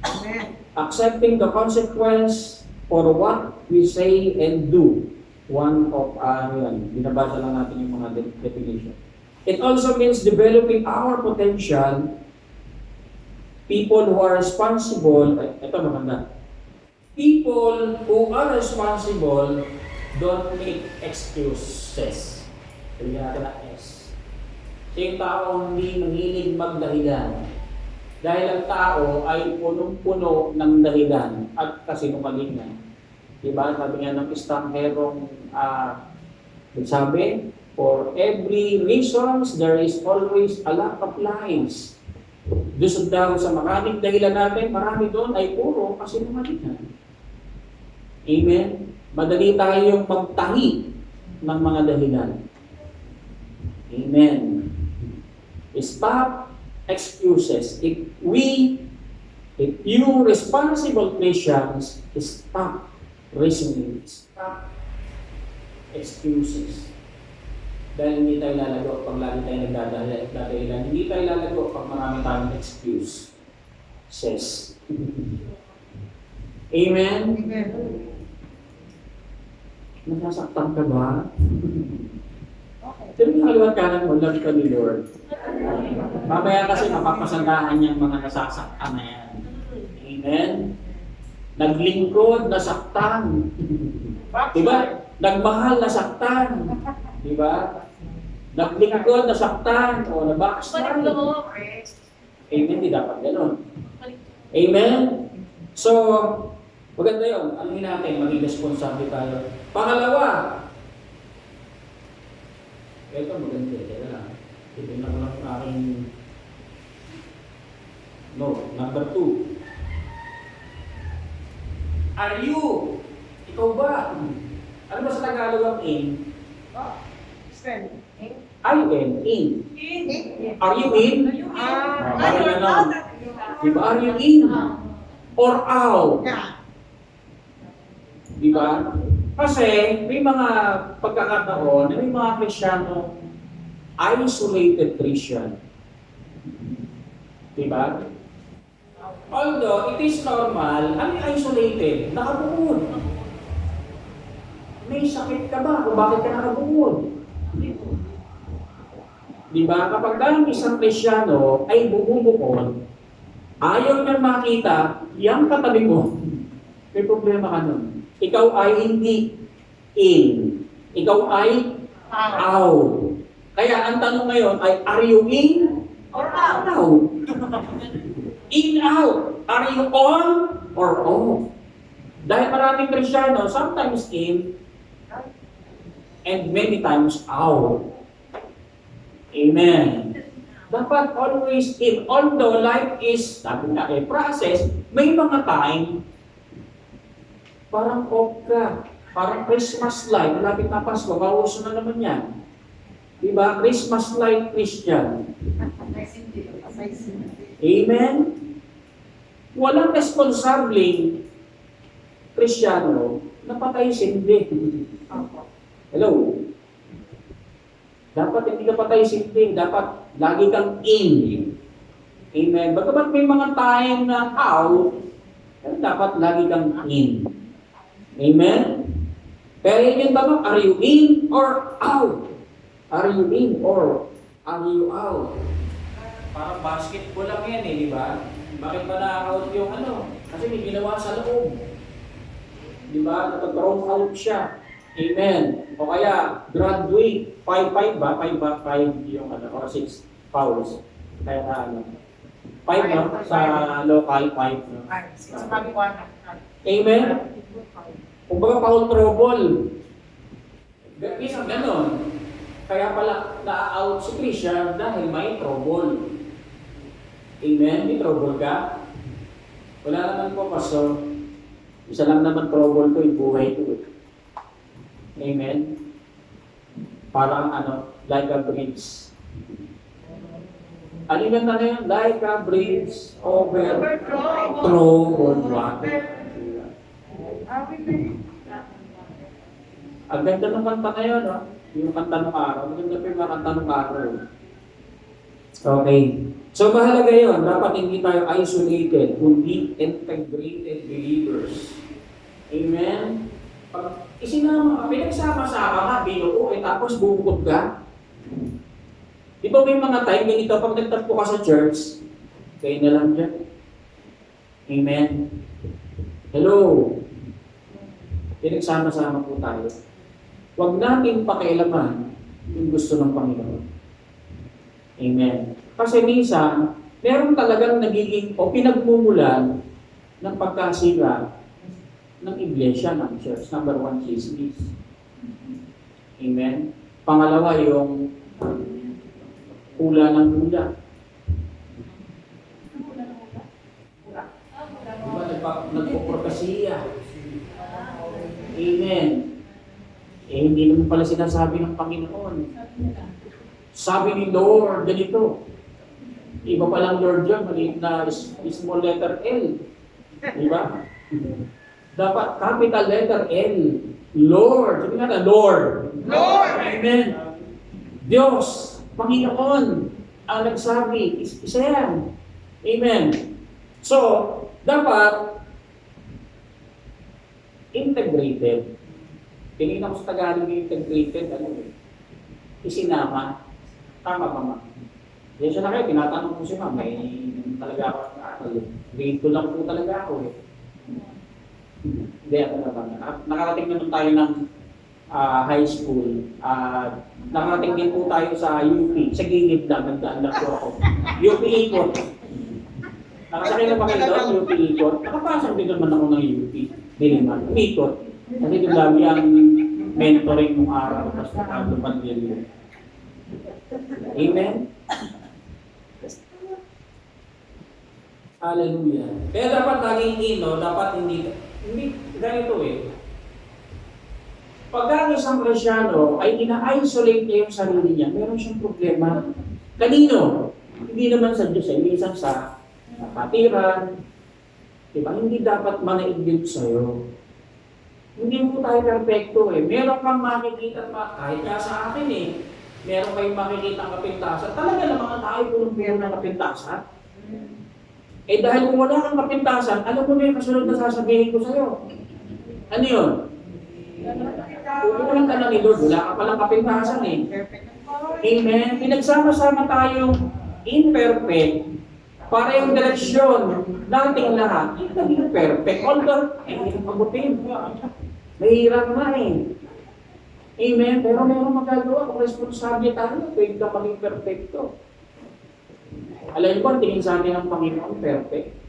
Amen. Accepting the consequence for what we say and do. One of, binabasa lang natin yung mga definition. It also means developing our potential. People who are responsible, ito maganda. People who are responsible don't make excuses. Sabi natin na S. So yung tao hindi mahilig magdahilan. Dahil ang tao ay punong-puno ng dahilan at kasinungalingan. Diba? Sabi nga ng isang herong sabi, for every reasons, there is always a lot of lies. Doon daw sa maraming dahilan natin, marami doon ay puro kasinungalingan. Amen? Madali tayong magtahi ng mga dahilan. Amen. Stop excuses. If you responsible Christians, stop reasoning. Stop excuses. Dahil hindi tayo lalago pag lagi tayo nagdadahilan. Hindi tayo lalago pag marami tayong excuse. Says. Amen? Amen. Nasasaktan ka ba? Pero yung kaliwat kanan mo, love ka ni Lord. Mamaya kasi mapapasandahan niyang mga nasasaktan na yan. Amen? Naglingkod, nasaktan. Diba? Nagmahal, nasaktan. Diba? Naglingkod, nasaktan. O nabackslide. Amen? Di dapat ganun. Amen? So, maganda yun. Alam natin, maging responsable tayo. Pangalawa, ito maganda. Kaya lang. Titignan ko lang yung aking no, number 2. Are you? Ikaw ba? Ano ba sa Tagalog ang in? Stand. Are you in? In. Are you in? Parang ano? Diba? Are you in? Or out? Yeah. Diba? Kasi may mga pagkakataon na may mga Kristiyano isolated Christian. Diba? Although it is normal, ano yung isolated? Nakabukod. May sakit ka ba kung bakit ka nakabukod? Diba? Kapag ang isang Kristiyano ay bumubukod, ayaw niyang makita yung katabi mo, may problema ka nun. Ikaw ay hindi in. Ikaw ay out. Kaya ang tanong ngayon ay, are you in Or out? out? In, out. Are you on or off? Dahil maraming Kristiyano, sometimes in and many times out. Amen. Dapat always in. Although life is, sabi nga process, may mga time, parang off ka. Parang Christmas light. Malapit na Pasko, kauso na naman yan. Diba? Christmas light Christian. Amen? Walang responsabling Kristiyano na patay sindi. Hello? Dapat hindi ka patay sindi. Dapat lagi kang in. Amen? Bagamat may mga time na out, dapat lagi kang in. Amen? Pero yun ba, are you in or out? Are you in or are you out? Parang basketball lang yan di ba? Bakit ba na-out yung ano? Kasi may ginawa sa loob. Di ba? Nag-throw out siya. Amen. O kaya, graduate, 5-5 ba? 5 yung ano, or 6 fouls. Kaya na ano. 5 no? Sa local, 5 no? Amen? Kung baga foul trouble. Isang ganon. Kaya pala na-out si Christian dahil may trouble. Amen? May trouble ka? Wala naman po, Pastor. Isa lang naman trouble ko, yung buhay ko. Amen? Parang ano, like a bridge. Ano yung ganda na yun? Like a bridge over troubled water. Ang ganda ng kanta na yun, no? Yung kanta ng araw. Ang ganda pa yung mga kanta ng araw. Okay. So, mahalaga yun. Dapat hindi tayo isolated, kundi integrated believers. Amen? Pag isinama, pinagsama-sama ka, binuo, tapos bumukod ka. Di ba may mga time ganito, pag nagtagpo ka sa church, kayo na lang dyan. Amen? Hello? Pinagsama-sama po tayo. Huwag natin pakialaman yung gusto ng Panginoon. Amen. Kasi minsan, meron talagang nagiging o pinagmumulan ng pagkasira ng iglesia ng church. Number 1, chismis. Amen. Pangalawa, yung hula ng hula. Diba, nagpupropesiya. Yun pala sinasabi ng Panginoon. Sabi ni Lord, ganito. Iba palang Lord yun, maliit na small letter L. Diba? Dapat capital letter L. Lord. Sabi nga na, Lord. Lord! Amen. Diyos, Panginoon, ang nagsabi, isa yan. Amen. So, dapat integrated. Tinignan ko sa Tagalog yung integrated, isinama. Tama ba, ma'am? Yan siya na kayo, tinatanong ko si ma'am, may talaga ako grade 2 lang po talaga ako eh. Hindi, ako na ba? Nakarating naman tayo ng high school. Nakarating din po tayo sa UP. Sa gilid lang, nagdaan lang po ako. UP Ikot. Nakasakay na ba kayo doon? UP Ikot. Nakapasok din naman ako ng UP. Diliman. Ikot. Kasi doon lagi ang mentoring ng araw. Tapos nakatupad yun. Amen? Hallelujah. Kaya dapat laging dapat hindi ganito eh. Pag ang isang Kristyano ay ina-isolate niya yung sarili niya, meron siyang problema. Kanino? Hindi naman sa Diyos, minsan sa kapatiran. Diba? Hindi dapat manaigib sa'yo. Hindi po tayo perfecto eh. Meron kang makikita kahit nga sa akin eh. Meron kayong makikita ang kapintasan. Talaga naman tayo punong-puno ng kapintasan. Eh dahil kung wala kang kapintasan, alam mo na yung kasunod na sasabihin ko sa'yo. Ano yun? Pupunan ka na ni Lord, wala ka palang kapintasan eh. Amen? Pinagsama-sama tayong imperfect para yung direksyon nating lahat, hindi naging perfect. Although, hindi mabutin. Mahirap na eh. Amen? Pero meron magagawa kung responsable tayo, pwede ka maging perfecto. Alam mo, tingin sa atin ng Panginoon, perfect.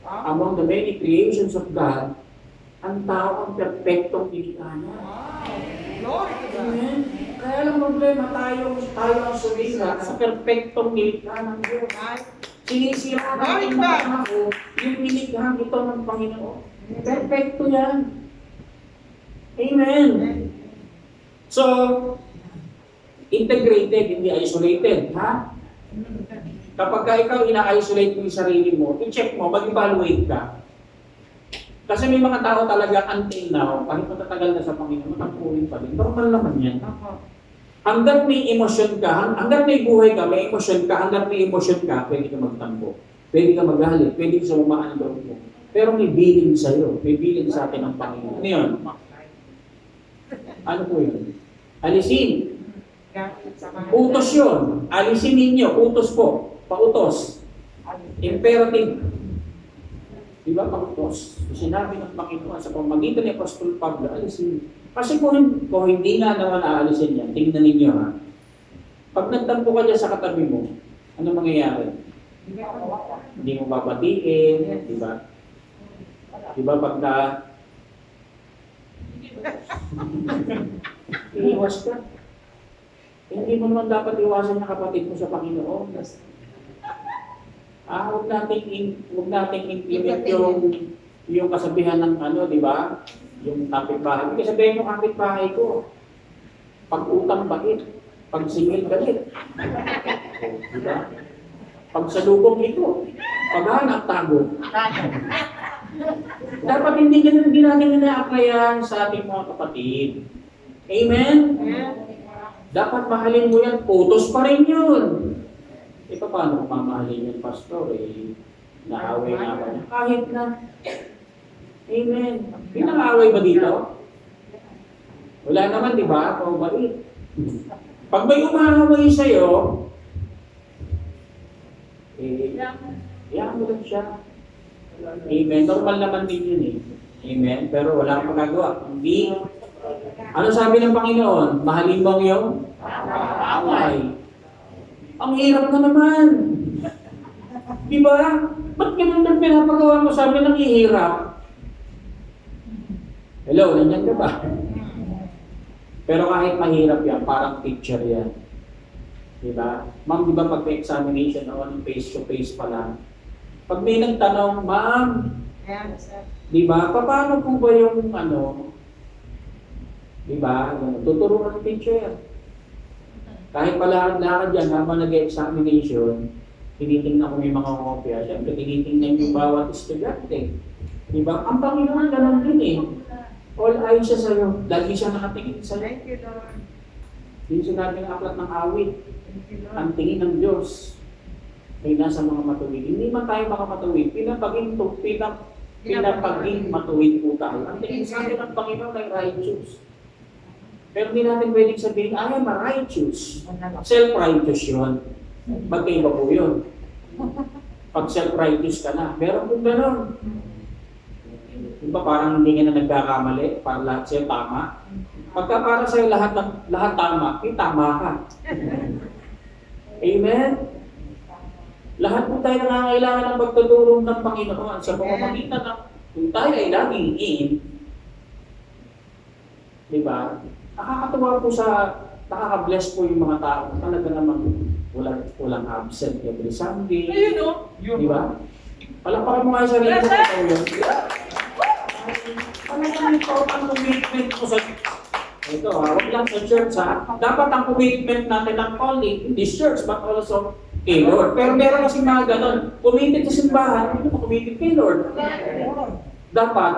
Among the many creations of God, ang tao ang perfectong nilikha niya. Amen? Kaya lang problema tayo ang sumira sa perfectong nilikha ng Diyos. Sinisira natin mga tao yung nilikha ito ng Panginoon. Perfecto yan. Amen. So, integrated, hindi isolated. Ha? Kapag ka ikaw ina-isolate mo yung sarili mo, i-check mo, mag-evaluate ka. Kasi may mga tao talaga until now, kahit matatagal na sa Panginoon, matangkuhin pa din. Normal naman yan. Hanggang may emosyon ka, hanggang may buhay ka, may emosyon ka, hanggang may emosyon ka, pwede ka magtampo. Pwede ka magalit, pwede ka sumaan ang loob mo. Pero may bilin sa'yo, may bilin sa atin ang Panginoon. Ano yun? Ano po yun? Alisin. Utos yun. Alisin ninyo. Utos po. Pautos. Imperative. Diba? Pautos. Sinabi ng Panginoon sa pamagitan ni Apostol Pablo, alisin. Kasi kung hindi nga naman aalisin yan, tingnan ninyo ha. Pag nagtampo ka dyan sa katabi mo, ano mangyayari? Hindi mo babatiin. Diba? Diba pagka iiwas ka. Hindi mo naman dapat iwasan yung kapatid mo sa Panginoon. Huwag nating implement yung kasabihan ng di ba? Yung kapitbahay. Kasi sabihin yung kapitbahay ko, pag utang bait, pag singil galit. Diba? Pag salubong ito, paghanap tago. Dapat hindi natin ina-applyan sa ating mga kapatid. Amen? Dapat mahalin mo yan, utos pa rin yun. Paano kung mamahalin yung pastor? Naaway nga ba niya? Kahit na. Amen. Pinang-away ba dito? Wala naman, di ba? O bait. Pag may umahaway sa'yo, iyan mo lang siya. Amen. Normal naman din yun eh. Amen. Pero wala kang magagawa. Hindi. Ano sabi ng Panginoon? Mahalin mo ang iyong away. Ang hirap na naman. Di ba? Ba't ganun na pinapagawa mo sabi ng ihirap? Hello, nandiyan ka ba? Pero kahit mahirap yan, parang picture yan. Di ba? Ma'am, di ba pag may examination o face-to-face pa lang? Pag may nagtanong, ma'am, di ba? Paano po ba yung Diba? Tuturo ka ng teacher. Kahit palakad-lakad dyan, habang nag-examination, tinitingnan ko yung mga kopya. Siyempre, tinitingnan yung bawat estudyante. Diba? Ang Panginoon ganun din eh. All eyes siya sa'yo. Lagi siya nakatingin sa'yo. Thank you, Lord. Yung sinabi ng aklat ng awit, Thank you, Lord. ang tingin ng Diyos ay nasa mga matuwid. Hindi man tayo mga matuwid, pinapaging matuwid po tayo. Ang tingin sa atin ng Panginoon ay righteous. Pero hindi natin pwedeng sabihin, I am a righteous. Self-righteous yun. Magkaiba po yun. Pag self-righteous ka na, meron kong gano'n. Diba parang hindi ka na nagkakamali, para lahat sa'yo tama. Pagka para sa'yo lahat tama, tama ka. Amen? Lahat po tayo nangangailangan ng pagtutulong ng Panginoon sa pamamagitan ng kung tayo ay laging in. Diba? Nakakatuwa po nakaka-bless po yung mga tao. Talaga namang walang absent every Sunday. Ayun o. Diba? Palakpakan mo nga yung sarili mo sa tao yun. Talagang ito ang commitment ko sa ito, huwag lang sa church ha. Dapat ang commitment natin not only in this church but also kay Lord. Pero meron kasi mga ganon. Committed sa simbahan, hindi mo committed kay Lord. Dapat,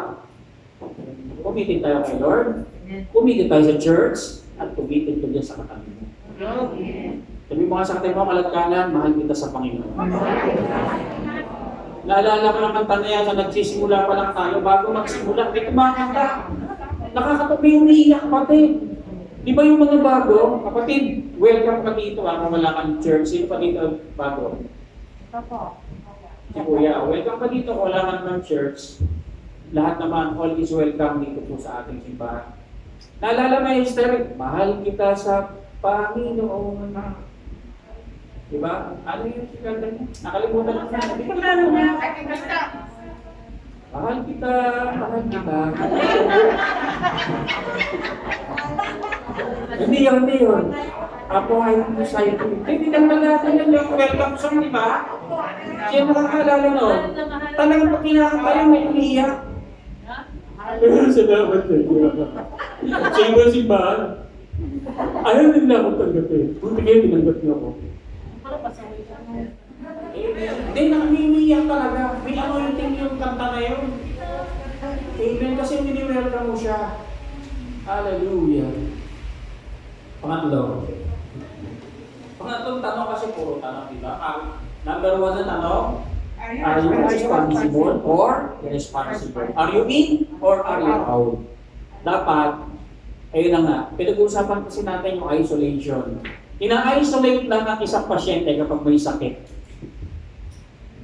committed tayo kay Lord, committed tayo sa church, at committed ko dyan sa katabi mo. Sabi mo nga sa katabi mo, kalagkanan, mahal kita sa Panginoon. Naalala ko ng kanta na yan na nagsisimula pa lang tayo, bago magsimula, may kumakanta. Nakakatabi yung umiiyak, kapatid. Di ba yung mga bago? Kapatid, welcome ka dito. Kung wala kang church, sino pa dito bago? Si Kuya, welcome ka dito. Kung wala kang church, lahat naman, all is welcome dito po sa ating simbahan. Naalala mo yung story? Mahal kita sa Panginoon. Diba? Ano yung siganda niya? Nakalimutan ko na. Hindi ko lalo niya. Basta. Mahal kita, mahal kita. Hindi yun. Ako ay sa'yo. Hindi naman natin yun yung welcome song, di ba? Siya nakakalala nun. Talagang pag kinakanta yun, may umiiyak. Salamat sa iyo. Sa iba si Mahal. Ayaw nila akong tanggapin. Buti kayo tinanggap niyo ako. Hindi, nakamiiyak talaga. May anointing yung kanta na yun. Amen. Kasi nini-welcome mo siya. Hallelujah. Pangatlong tanong kasi puro tanong, di ba? Number 1 na tanong, are you responsible or irresponsible? Are you in or are you out? Dapat, ayun na nga, pinag-uusapan kasi natin yung isolation. Ina-isolate lang ang isang pasyente kapag may sakit.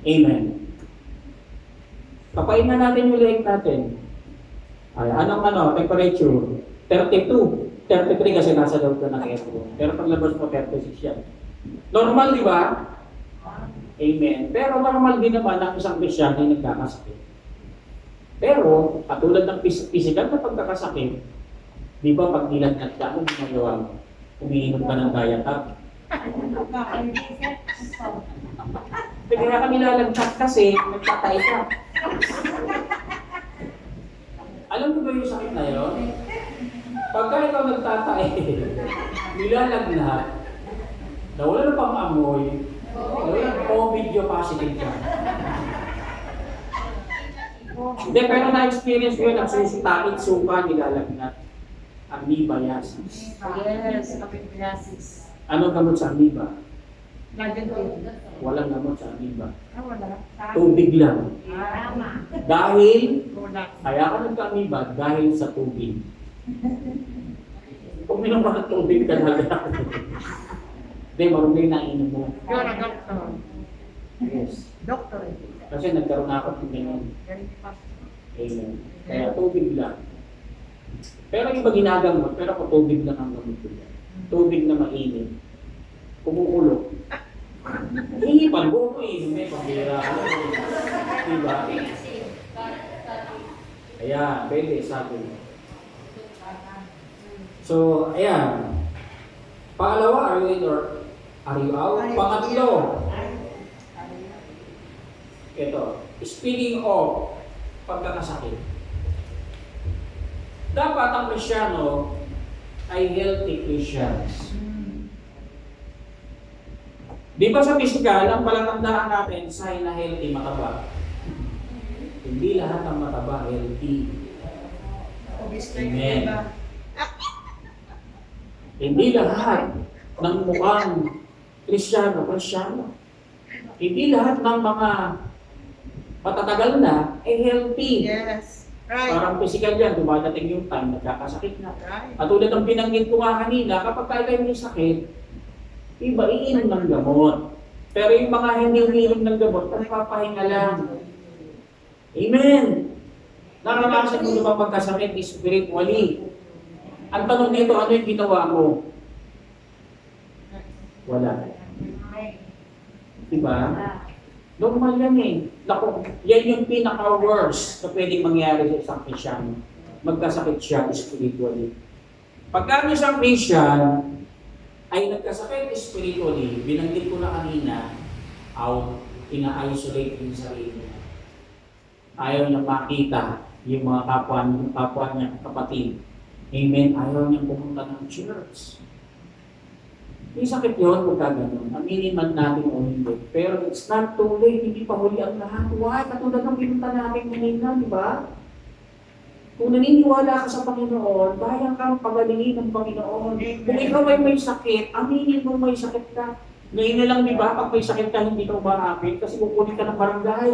Amen. Papain na natin yung leg natin. Ay, anong temperature? 32. 33 kasi nasa loob ka ng aircon. Pero paglabas mo, 36 yan. Normal, di ba? Amen. Pero normal din naman ang isang Kristyano ay nagkakasakit. Pero, katulad ng physical na pagkakasakit, di ba pag nilagnat ka, anong ginagawa mo? Umiinom ka ng diatab. Kaya ka nilalagnat kasi nagtatay ka. Alam mo ba yung sakit na yun? Pagka ikaw nagtatay, nilalagnat, nawala na pang amoy, nawala na COVID positive ka. Hindi, pero na-experience ko yun, nagsusutakit, suka, nilalagnat. Amoebiasis. Yes, amoebiasis. Anong gamot sa amoeba? Lagan. Walang gamot sa amoeba. Wala. Tubig lang. Tama. Dahil, Wala. kaya ka nagka-amoeba dahil sa tubig. Kung minum ka ng tubig ka talaga. Hindi, marunong na inom mo. Yun ang doktor. Yes. Doktor. Kasi nagkaroon ako ng ganyan. Amen. Kaya tubig lang. Pero iba ginagamot, pero kung tubig lang ang gamot ko yan. Tubig na mainit. Kumukulo. Hihipan ko ko inumin, pambira ka lang. Diba? Ayan, pwede, sabi mo. So, ayan. Pangalawa, are you in or are you out? Pangatlo. Ito, speaking of pagkakasakit. Dapat ang Kristyano ay healthy Christians. Di ba sa physical, ang palatandaan natin, sign na healthy, mataba. Hindi lahat ng mataba healthy. Amen. Hindi lahat ng mukhang Kristyano. Hindi lahat ng mga patatagal na ay healthy. Yes. Right. Parang physical yan, dumadating yung time, nagkakasakit na. Right. At tulad ng binanggit ko nga kanina, kapag kayo may sakit, iba iinom ng gamot. Pero yung mga hindi umiinom ng gamot, nagpapahinga lang. Amen! Naranasan mo naman magkasakit spiritually. Ang tanong dito, ano yung ginawa mo? Wala. Diba? Normal yan eh. Naku, yan yung pinaka-worst na pwedeng mangyari sa isang Christian. Magkasakit siya spiritually. Pagka isang Christian ay nagkasakit spiritually, binanggit ko na kanina, out, ina-isolate yung sarili niya. Ayaw niya makita yung mga kapwa niya kapatid. Amen. Ayaw niya pumunta ng church. May sakit yun, huwag ka ganun. Aminin man natin o hindi. Pero it's not too late, hindi pa huli ang lahat. Why? Katulad ng pinunta natin ngayon, di ba? Kung naniniwala ka sa Panginoon, kaya kang pagalingin ng Panginoon. Kung ikaw ay may sakit, aminin mo may sakit ka. Ngayon na lang, di ba, pag may sakit ka, hindi ka umaamin kasi kukunin ka ng barangay.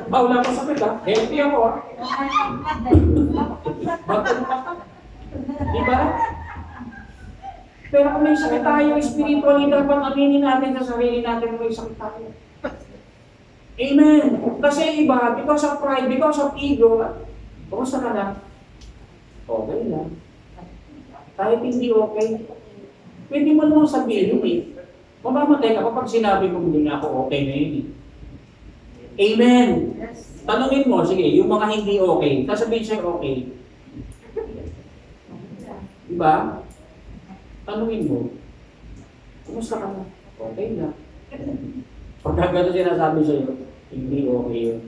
Wala pa sakit ha? Healthy ako ha? Diba? Pero kung may sakit tayo, spiritually, dapat aminin natin sa sarili natin kung may sakit tayo. Amen! Kasi iba, because of pride, because of ego, kumusta ka na? Okay lang. Kahit hindi okay, pwede mo naman sabihin eh. Mamamatay ka kapag sinabi mo hindi nga ako okay na yun eh. Amen! Tanungin mo, sige, yung mga hindi okay, sasabihin siya okay. Diba? Tanungin mo, kumusta ka na? Okay na. Pagka gano'n sinasabi sa'yo, hindi okay yun.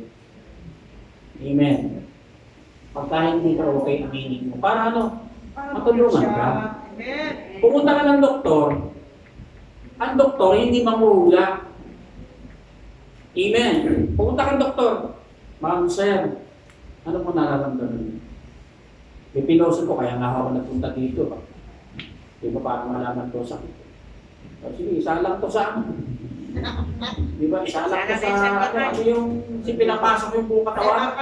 Amen. Pagka hindi ka okay, aminin mo. Para ano? Matulungan ka. Pumunta ka ng doktor, ang doktor hindi manghuhula. Amen. Pumunta ka ng doktor, ma'am, sir, ano po nararamdaman niyo? Pipinosin ko, kaya nga ako nagpunta dito. Di ba para malaman ko sa sige, isa lang to sa amin. Di ba, isa lang to sa ano yung pinapasok yung buong katawan.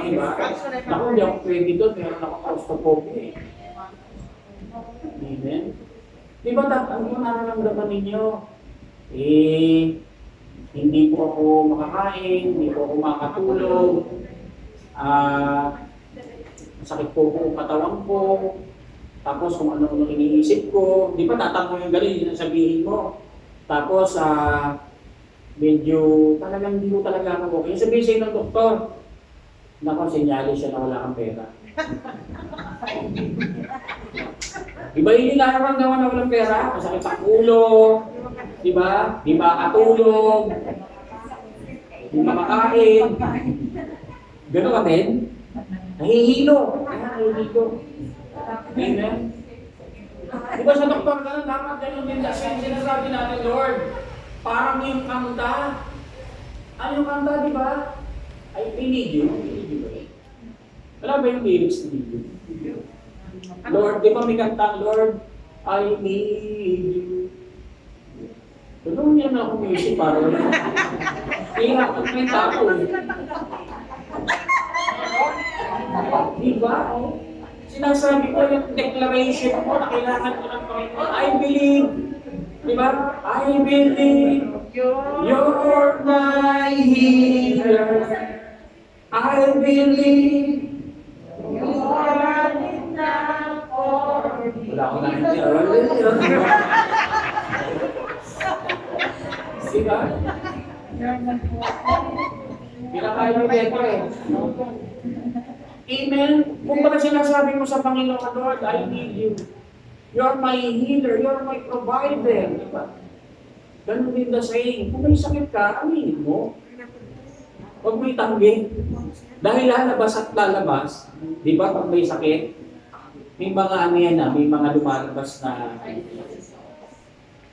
Diba? Naku, hindi ako pwede doon, meron ako claustrophobia eh. Amen. Di ba, ano yung nararamdaman ninyo? Hindi po ako makakain, hindi po ako makatulog, masakit po ang katawan ko, tapos kung ano-ano iniisip ko, di ba tatanong yung gano'n, yun ang sabihin mo. Tapos, medyo talagang hindi mo talaga ako okay. Yung sabihin sa'yo ng doktor, naku, sinyalis siya na wala kang pera. Di ba hindi nararamdaman na walang pera? Masakit ang ulo, di ba? Di makatulog, di makakain. Gano'n ka din? Nahihilo. Nahihilo. Amen? Di ba sa doktor ka na, dapat gano'n din kasi sinasabi natin, Lord, parang yung kanta. Ano yung kanta, di ba? I need you. Wala ba yung lyrics ni you? Lord, di ba may kanta, Lord, I need you. Tulungan niya na ako music para wala. Kaya ako may tapo eh. Diba? Sinasabi ko yung declaration mo na kailangan ko ng Panginoon. I believe. Diba? I believe you're my healer. I believe you're enough for me. Wala akong naintindihan. Diba? Pinakain mo dito eh. Amen? Kung baka sinasabi mo sa Panginoon, Lord, I need you. You're my healer. You're my provider. Diba? Ganun din the saying. Kung may sakit ka, aminin mo. Huwag mo itanggi. Dahil lalabas at lalabas, di ba pag may sakit, may mga ano yan na, may mga lumalabas na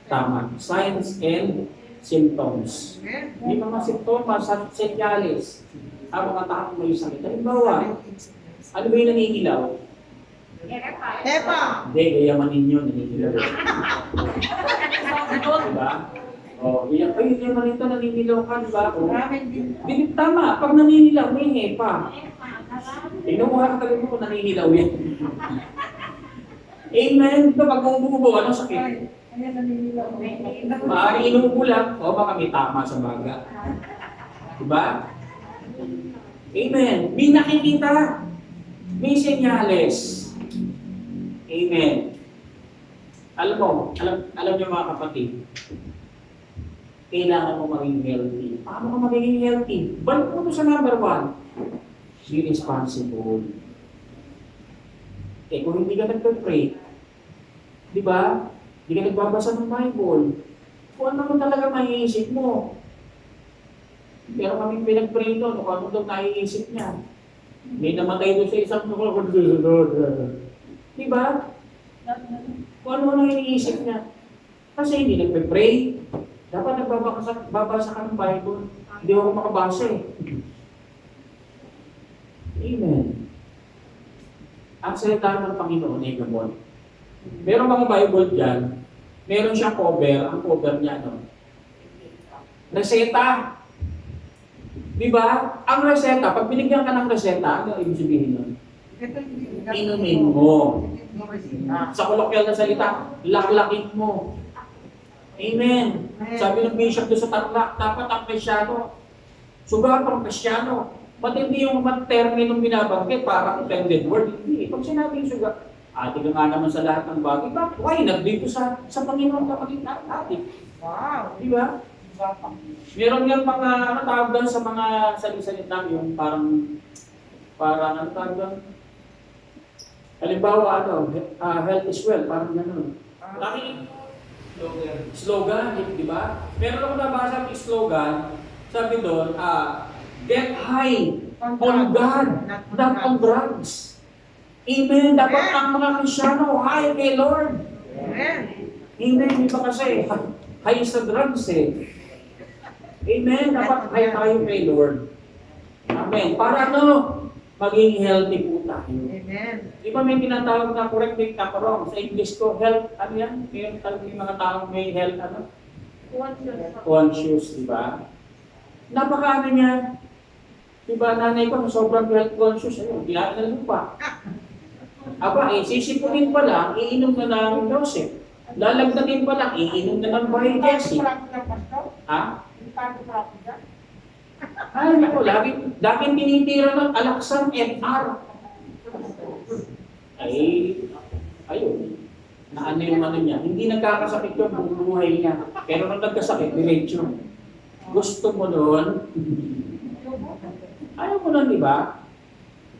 tama. Signs and symptoms. May mga simptomas at senyales ang mga taong may sakit. Halimbawa, ano ba yung naninilaw? Hepa. Hindi, gayamanin yun, naninilaw. Diba? O, gayamanin ito, naninilaw ka, diba? O, tama, pag naninilaw, may hepa. Tingnan mo ka talaga kung naninilaw yan. Amen. Ito, pag bumubuo, anong sakit? Maaaring inuubo lang, o baka may tama sa baga. Diba? Amen. May nakikita. May senyales. Amen. Alam niyo mga kapatid, kailangan mo maging healthy. Paano ka magiging healthy? Balik mo sa number 1. Be responsible. Kung hindi ka nagpe-pray, di ba? Hindi ka nagbabasa ng Bible, kung ano naman talaga maiisip mo. Pero kami pinag-pray doon, kung ano daw naiisip niya. May namatay doon sa isang susunod. Di ba? Kung ano nang iniisip niya. Kasi hindi nagpe-pray. Dapat nagbabasa ka ng Bible. Hindi ako makabasa eh. Amen. Ang salita ng Panginoon ay gamot. Meron mga Bible dyan, meron siyang cover. Ang cover niya, no? Reseta. Di ba? Ang reseta, pag binigyan ka ng reseta, ano ibig sabihin nun? Inumin mo. Sa kolokyal na salita, laklakin mo. Amen. Sabi ng bishop doon sa Tarlac, dapat ang Kristyano, sugat ang Kristyano. Matindi yung terminong binabanggit, parang intended word. Hindi. Pag sinabi yung sugat, ati ka nga naman sa lahat ng bagay, bakit? Why not dito sa Panginoon kapatid natin? Wow. Di ba? Meron yung mga tawag doon sa mga salita yung parang ano tawag doon? Halimbawa, health is well, parang gano'n. Slogan, di ba? Meron ako nabasa ng slogan, sabi doon, get high on God, not on drugs. Amen. Dapat ang mga Kristyano, high kay Lord. Amen. Amen. Di ba kasi, high sa drugs eh. Amen. Dapat high tayo kay Lord. Amen. Para maging healthy po tayo. Amen. Di ba may tinatawag na correct me if I'm wrong? Sa English ko, health, ano yan? Meron talaga yung mga taong may health, conscious, di ba? Napakaano niya. Di ba, nanay ko, sobrang health conscious, ginaanan mo pa. Aba, sisipunin pa lang, iinom na ng Joseph. Lalagdatin pa lang, iinom na ng Bahay Jesse. Ha? Ay, naku, laging tinitira ng Alaxan MR. Ayun. Na ano yung ano niya. Hindi nagkakasakit yung buong buhay niya. Pero nung nagkasakit, diretso. Gusto mo doon? Ayaw mo nun, di ba?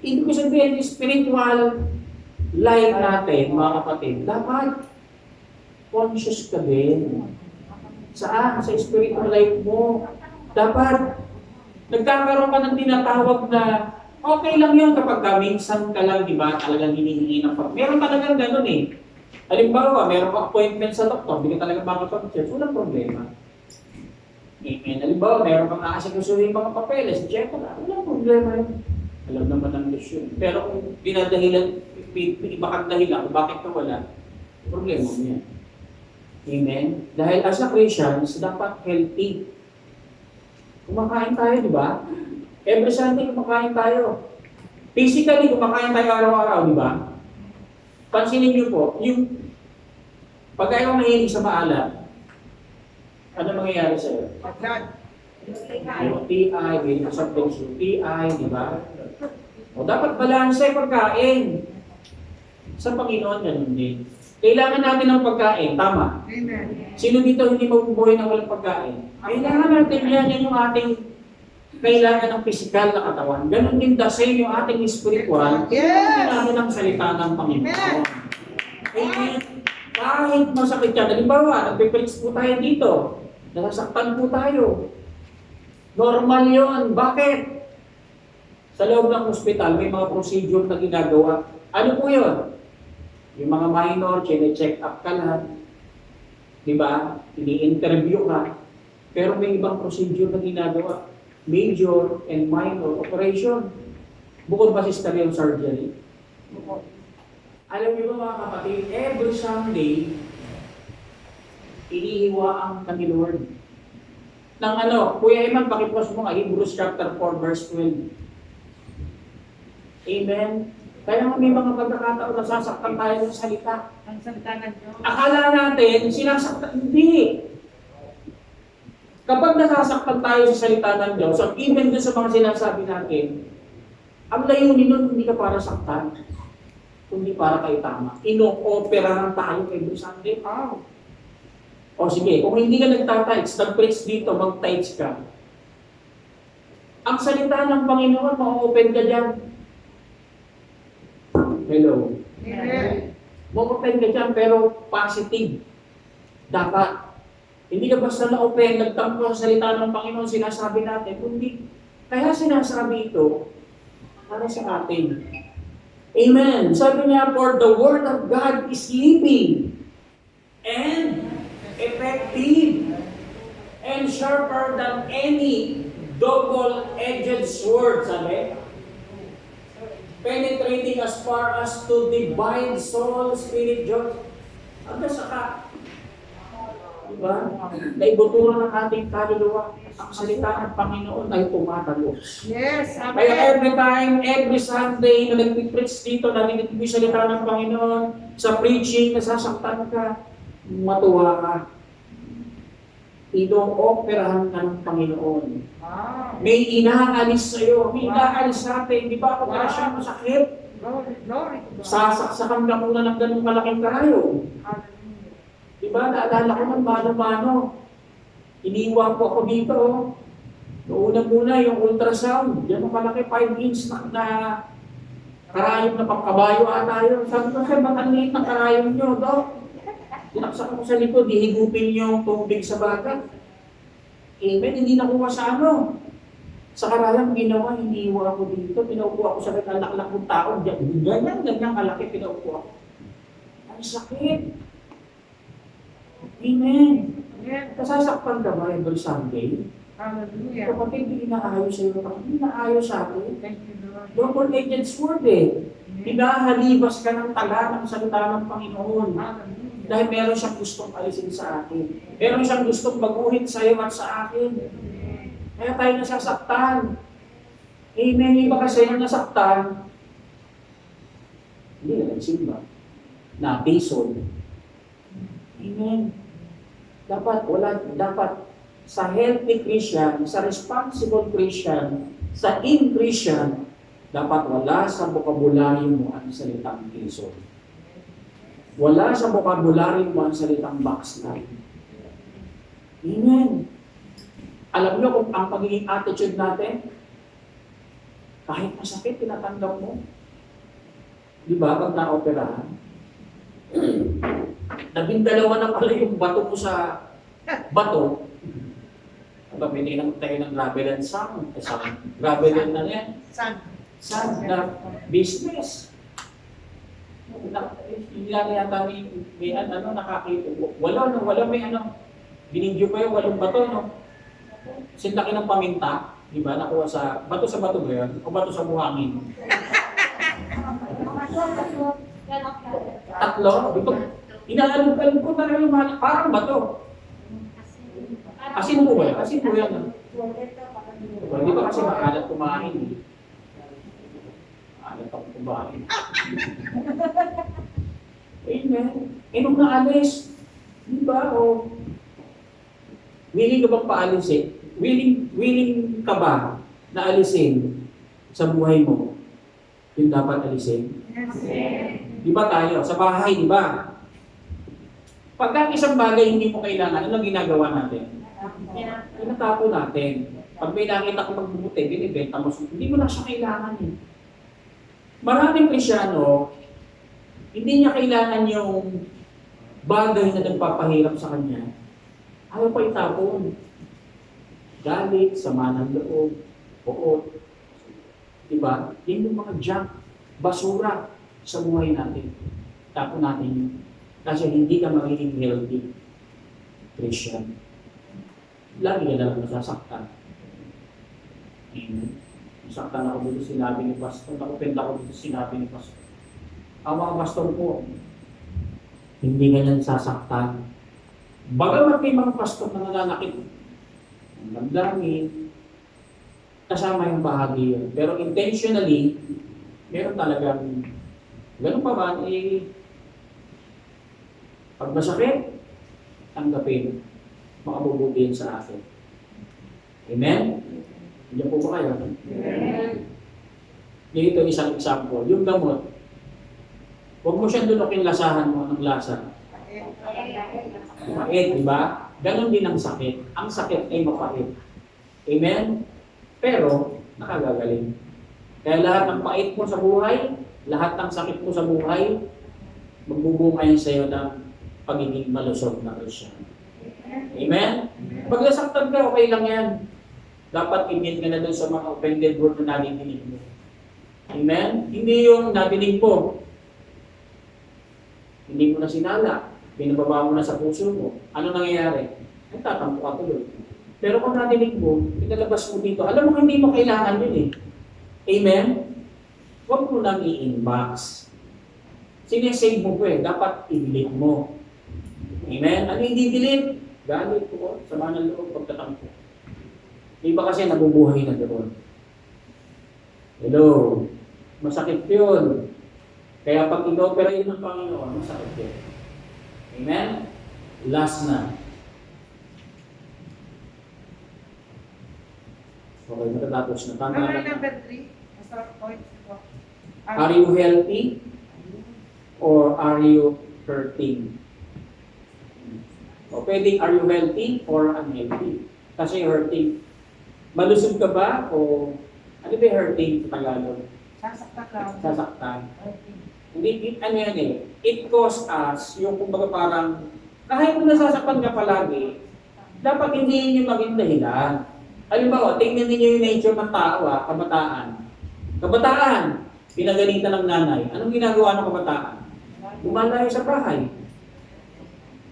Ibig ko sabihin, spiritual life natin, mga kapatid, dapat conscious ka din. Saan? Sa spiritual life mo. Dapat nagkakaroon ka ng tinatawag na okay lang yun kapag minsan ka lang, di ba, talagang hinihingi ng pag. Meron talagang gano'n eh. Halimbawa, meron ka appointment sa doktor, hindi ka talaga makapag-check, walang problema. Amen. Halimbawa, meron kang aasikasuhin mga papeles, check ka lang, walang problema yun. Alam naman ang Diyos yun. Pero kung dinadahilan, iba kang dahilan kung bakit ka wala, problema mo yan. Amen. Dahil as a Christians, dapat healthy. Kumakain tayo, di ba? Every Sunday, kumakain tayo. Physically, kumakain tayo araw-araw, di ba? Pansinin niyo po, yung pag ayaw mahilig sa maalat, ano mangyayari sa'yo? Yung TI, may something yung TI, di ba? O dapat balanse pagkain. Sa Panginoon, ganun din. Kailangan natin ng pagkain, tama? Amen. Sino dito hindi mabubuhay ng walang pagkain? Kailangan natin yan yung ating kailangan ng physical na katawan. Ganon din the same yung ating spiritual. Kailangan ng salita ng Panginoon. Amen. Kahit masakit yan. Halimbawa, nagpipreach po tayo dito. Nasasaktan po tayo. Normal yon. Bakit? Sa loob ng ospital, may mga procedure na ginagawa. Ano po yun? Yung mga minor, check up ka lang. Diba? Ini-interview ka. Pero may ibang procedure na ginagawa. Major and minor operation. Bukod ba sa sterile surgery? Alam niyo ba mga kapatid, every Sunday, inihiwaan kami Lord. Ng ano, Kuya Iman, pakipost mo nga, Hebrews chapter 4, verse 12. Amen. Kaya may mga pagkakataon na sasaktan tayo ng salita. Ang salita ng Diyos. Akala natin, sinasaktan. Hindi. Kapag nasasaktan tayo sa salita ng Diyos, at even dun sa mga sinasabi natin, ang layunin nun, hindi ka para saktan, kundi para kay tama. Ino-operahan tayo every Sunday. O sige, kung hindi ka nagtatights, nag-preach dito, mag-tights ka. Ang salita ng Panginoon, ma-open ka dyan. Hello. Amen. Ma-open ka dyan, pero positive. Dapat. Hindi ka basta na-open, nagtampo sa salita ng Panginoon, sinasabi natin, kundi, kaya sinasabi ito, para sa atin. Amen. Sabi niya, for the Word of God is living and effective and sharper than any double-edged sword, sabi. Penetrating as far as to divide soul, spirit, joy. Hanggang saka, diba? Naibuturan ng ating kaluluwa. Ang salita ng Panginoon ay tumatagos. Yes, Kaya amen. every time, every Sunday na nag-preach dito, narinig mo yung salita ng Panginoon, sa preaching, nasasaktan ka, matuwa ka. Ino-operahan ka ng Panginoon. Wow. May inaalis sa'yo, may inaalis sa atin. Di ba, operasyon masakit? Glory, glory to God. Sasaksakan ka muna ng ganung malaking karayong. Hallelujah. Di ba, naalala ko ng mano-mano. Iniwan po ako dito. Noong muna yung ultrasound, yan ang malaki, 5 inch na karayom na pangkabayo ata yun. Sabi ko, ba't ang liit ng karayom nyo, Dok? Tinaksak ako sa likod, ihigupin yung tubig sa bagat. Amen, hindi nakuha sa ano. Sa karayom ginawa, iniiwa ako dito. Pinaupo ako sa kalak-lak ng tao. Ganyan kalaki, pinaupo ako. Ang sakit. Amen. Amen. Kasasaktan ka ba every Sunday? Hallelujah. Kapatid, hindi inaayos sa iyo. Hindi inaayos sa atin. Thank you, Lord. Double-edged sword eh. Pinahalibas ka ng taga ng salita ng Panginoon. Hallelujah. Dahil meron siyang gustong alisin sa akin. Meron siyang gustong baguhin sa iyo at sa akin. Kaya tayo nasasaktan. Amen. Iba kasi yung nasaktan, hindi na nagsimba. Natisod. Amen. Dapat sa healthy Christian, sa responsible Christian, sa in-Christian, dapat wala sa bokabularyo mo ang salitang tisod. Wala sa bokabularyo mo ang salitang backslide. Amen. Alam niyo kung ang pagiging attitude natin, kahit masakit, tinatanggap mo. Di ba? Pag na-operahan, 12 na pala yung bato mo sa bato. Pabili ng tayo ng gravel and sand. Gravel and na yan. Sand na business. Hindi lang yata may ano, nakakita. Wala may ano. Binigyo ko yung 8 bato, no? Sinlaki ng paminta, di ba? Nakuha sa bato ba yun? O bato sa buhangin? 3? Dito, inaalog-alog ko na rin yung parang bato. Asin po ba yan? Asin po yan. Di ba kasi makalat kumain eh. Makalat ako kumain. Amen. Eh nung naalis, di ba o willing ka bang paalisin? Willing ka ba na alisin sa buhay mo yung dapat alisin? Di ba tayo? Sa bahay, di ba? Pagka isang bagay hindi mo kailangan, ano ginagawa natin? Tinatapo natin. Pag may nakita ko magbubuti, binibenta mo, hindi mo na siya kailangan eh. Maraming Krisyano, hindi niya kailangan yung bagay na nagpapahirap sa kanya. Ayaw pa itapon. galit, sama ng loob, poot. Diba? Yan yung mga junk, basura sa buhay natin. Tapos natin yun. Kasi hindi ka magiging healthy Christian. Lagi ka na lang nasasaktan. Amen. Nasaktan ako dito sinabi ni Pastor. Nakupenda ako dito sinabi ni Pastor. Ang mga pastor po, hindi ka na nasasaktan. Bagamat may mga pastor na nananakit, ang damdamin, kasama yung bahagi yun. Pero intentionally, meron talagang, ganun pa man, pag masakit, tanggapin, makabubuti yun sa akin. Amen? Diyan po ba kayo? Amen. Dito isang example, yung gamot, huwag mo siyang dulokin lasahan mo ng lasa. Mapait, di ba? Ganon din ang sakit. Ang sakit ay mapait. Amen? Pero, nakagagaling. Kaya lahat ng pait mo sa buhay, lahat ng sakit mo sa buhay, magbubunga yan sa iyo ng pagiging malusog na Christian. Amen? Pag nasaktan ka, okay lang yan. Dapat imin ka na doon sa mga offended word na nadidinig mo. Amen? Hindi yung nadinig mo. Hindi mo na sinala. Binababa mo na sa puso mo. Ano nangyayari? Nagtatampo ka tuloy. Pero kung nadinig mo, pinalabas mo dito, alam mo hindi mo kailangan yun eh. Amen? Huwag mo nang i-inbox. Sinesave mo po eh. Dapat i-delete mo. Amen? Ano yung di-delete? Galit po. Sama ng loob, pagtatampo. Iba kasi nabubuhay na doon. Hello? Masakit yun. Kaya pag in-opera yun ng Panginoon, masakit yun. Amen? Last na. Okay, matatapos na. Tama Number na. number 3. Point. Are you healthy? Or are you hurting? O pwedeng are you healthy or unhealthy? Kasi hurting. Malusog ka ba? O ano ba hurting sa Tagalog? Sasaktan lang. Sasaktan. Hindi, ano yan eh. It causes us, yung kumbaga parang, kahit kung nasasaktan ka palagi, dapat hindi yun yung maging dahilan. Halimbawa, tingnan ninyo yung nature ng tao, kabataan. Kabataan, pinagalitan ng nanay. Anong ginagawa ng kabataan? Lumalayo sa bahay.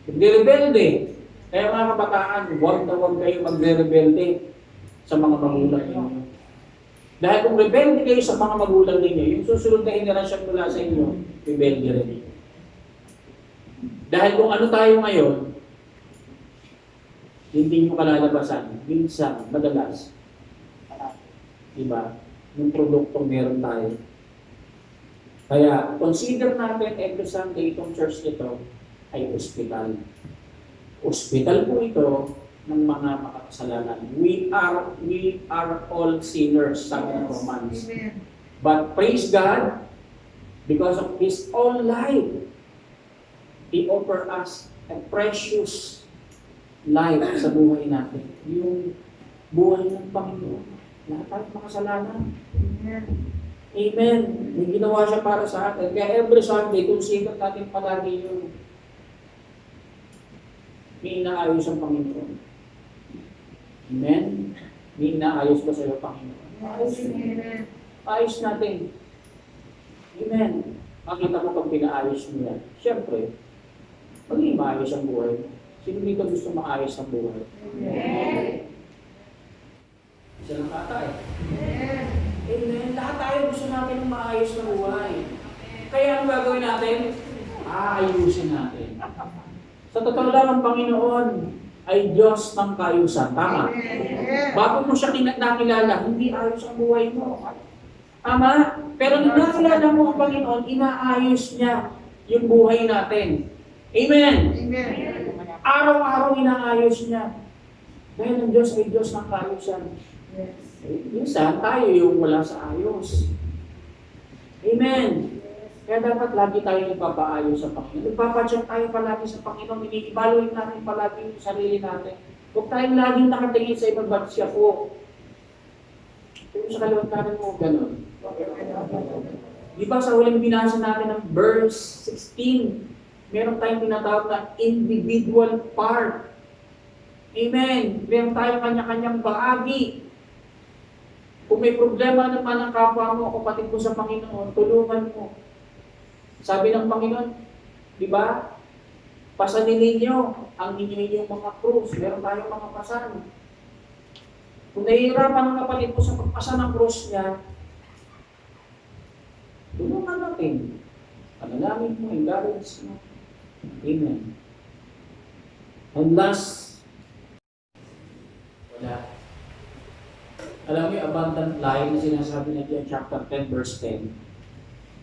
Magre-rebelde. Kaya mga kabataan, huwag na huwag kayo magre-rebelde sa mga magulang ninyo. Dahil kung rebelde kayo sa mga magulang ninyo, yung susunod na henerasyon mula sa inyo, rebelde rin. Dahil kung ano tayo ngayon, hindi nyo kalalabasan, minsan, madalas, diba, yung produktong meron tayo. Kaya, consider natin every Sunday itong church nito ay hospital. Hospital po ito ng mga makakasalanan. We are all sinners, sabi ng Romans. Amen. But praise God, because of His own life, He offered us a precious life sa buhay natin. Yung buhay ng Panginoon. Lahat tayo makasalanan. Amen. Amen. May ginawa siya para sa atin. Kaya every Sunday, consider natin palagi yung may inaayos ang Panginoon. Amen? May inaayos ba sa iyo, Panginoon? Amen. Ayos natin. Amen. Makita mo pag pinaayos mo yan. Siyempre, maging maayos ang buhay mo. Sino dito gusto maayos ang buhay? Amen. Isa lang tatay. Amen. Amen. Lahat tayo gusto natin ng maayos na buhay. Kaya ang gagawin natin? Aayusin natin. Sa totoo lang, ang Panginoon ay Diyos ng kaayusan. Tama? Amen. Bago mo siya nakilala, hindi ayos ang buhay mo. Tama? Pero nung nakilala mo ang Panginoon, inaayos niya yung buhay natin. Amen? Amen. Araw-araw inaayos niya. Dahil ang Diyos ay Diyos ng kaayusan. Yes. Minsan, tayo yung wala sa ayos. Amen. Kaya dapat lagi tayo nagpapaayos sa Panginoon. Nagpapacheck tayo palagi sa Panginoon. Ini-evaluate natin palagi yung sarili natin. Huwag tayong laging nakatingin sa ibang ba't siya po. Kung sa kaliwantanan mo, ganun. Di ba sa huling binasa natin ng verse 16, meron tayong tinatawag na individual part. Amen. Meron tayo kanya-kanyang bahagi. Kung may problema naman ang kapwa mo, kapatid ko sa Panginoon, tulungan mo. Sabi ng Panginoon, di ba? Pasanin ninyo ang inyong mga krus. Meron tayong mga pasan. Kung nahihirapan ang kapatid ko sa pagpasa ng krus niya, tulungan natin. Panalangin mo, encourage mo. Amen. And last, wala. Alam mo yung abundant life na sinasabi na diyan, chapter 10, verse 10.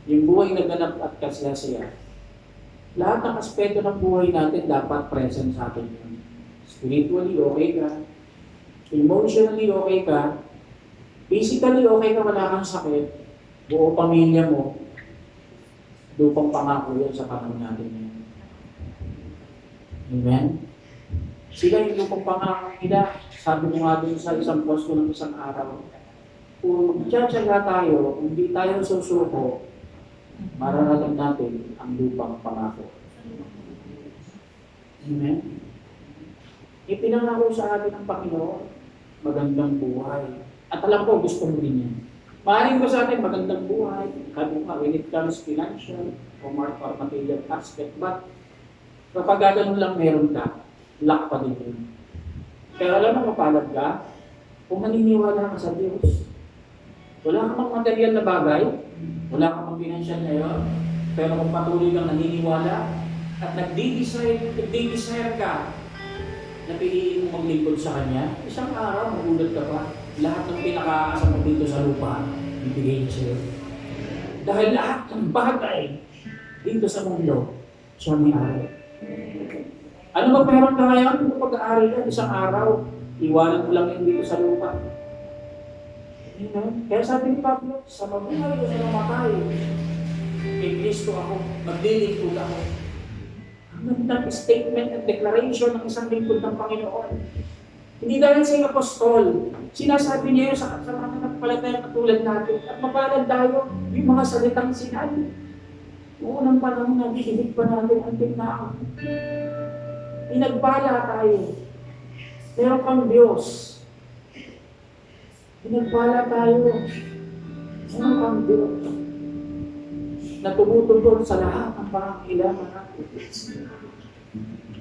Yung buhay na ganap at kasya-saya. Lahat ng aspeto ng buhay natin dapat present sa atin yun. Spiritually, okay ka. Emotionally, okay ka. Physically, okay ka, wala kang sakit. Buo pamilya mo. Lupang pangako yan sa panahon natin ngayon. Amen? Sila yung lupang pangako nila. Sabi ko nga dun sa isang post ko ng isang araw, kung magtsatsaga tayo, kung di tayo susuko, mararating natin ang lupang pangako. Amen? Ipinangako sa atin ng Panginoon, magandang buhay. At alam ko, gusto mo rin yan. Maaaring ko sa atin magandang buhay, sabi nga, when it comes financial or material aspect, but kapag gano'n lang meron ka, lack pa din yun. Kaya alam mo, mapalad ka, kung naniniwala ka sa Diyos, wala ka mang material na bagay, wala ka mang financial na yun, pero kung patuloy kang naniniwala, at nagdi-desire ka, na piliin mo maglingkod sa Kanya, isang araw, magulat ka pa, lahat ng pinakaasa mo dito sa lupa, ibigay niya sa'yo. Dahil lahat ng bagay dito sa mundo, siya may ari. Ano ba meron ka ngayon? Kung pag-aaral ka, isang araw, iwanan mo lang yun dito sa lupa. Kaya sabi ni Pablo, sa mabuhay o sa mamatay, kay Kristo ako, maglilingkod ako. Ang gandang statement at declaration ng isang lingkod ng Panginoon. Hindi dahil sa apostol, sinasabi niya yun sa mga nagpalataya katulad natin, at mapalad tayo yung mga salitang sinabi. Noong unang panahon na ikinig pa natin ang tingnan. Pinagpala tayo. Meron kang Diyos. Pinagpala tayo. Meron kang Diyos. Na tumutulong sa lahat ng pangangailangan natin.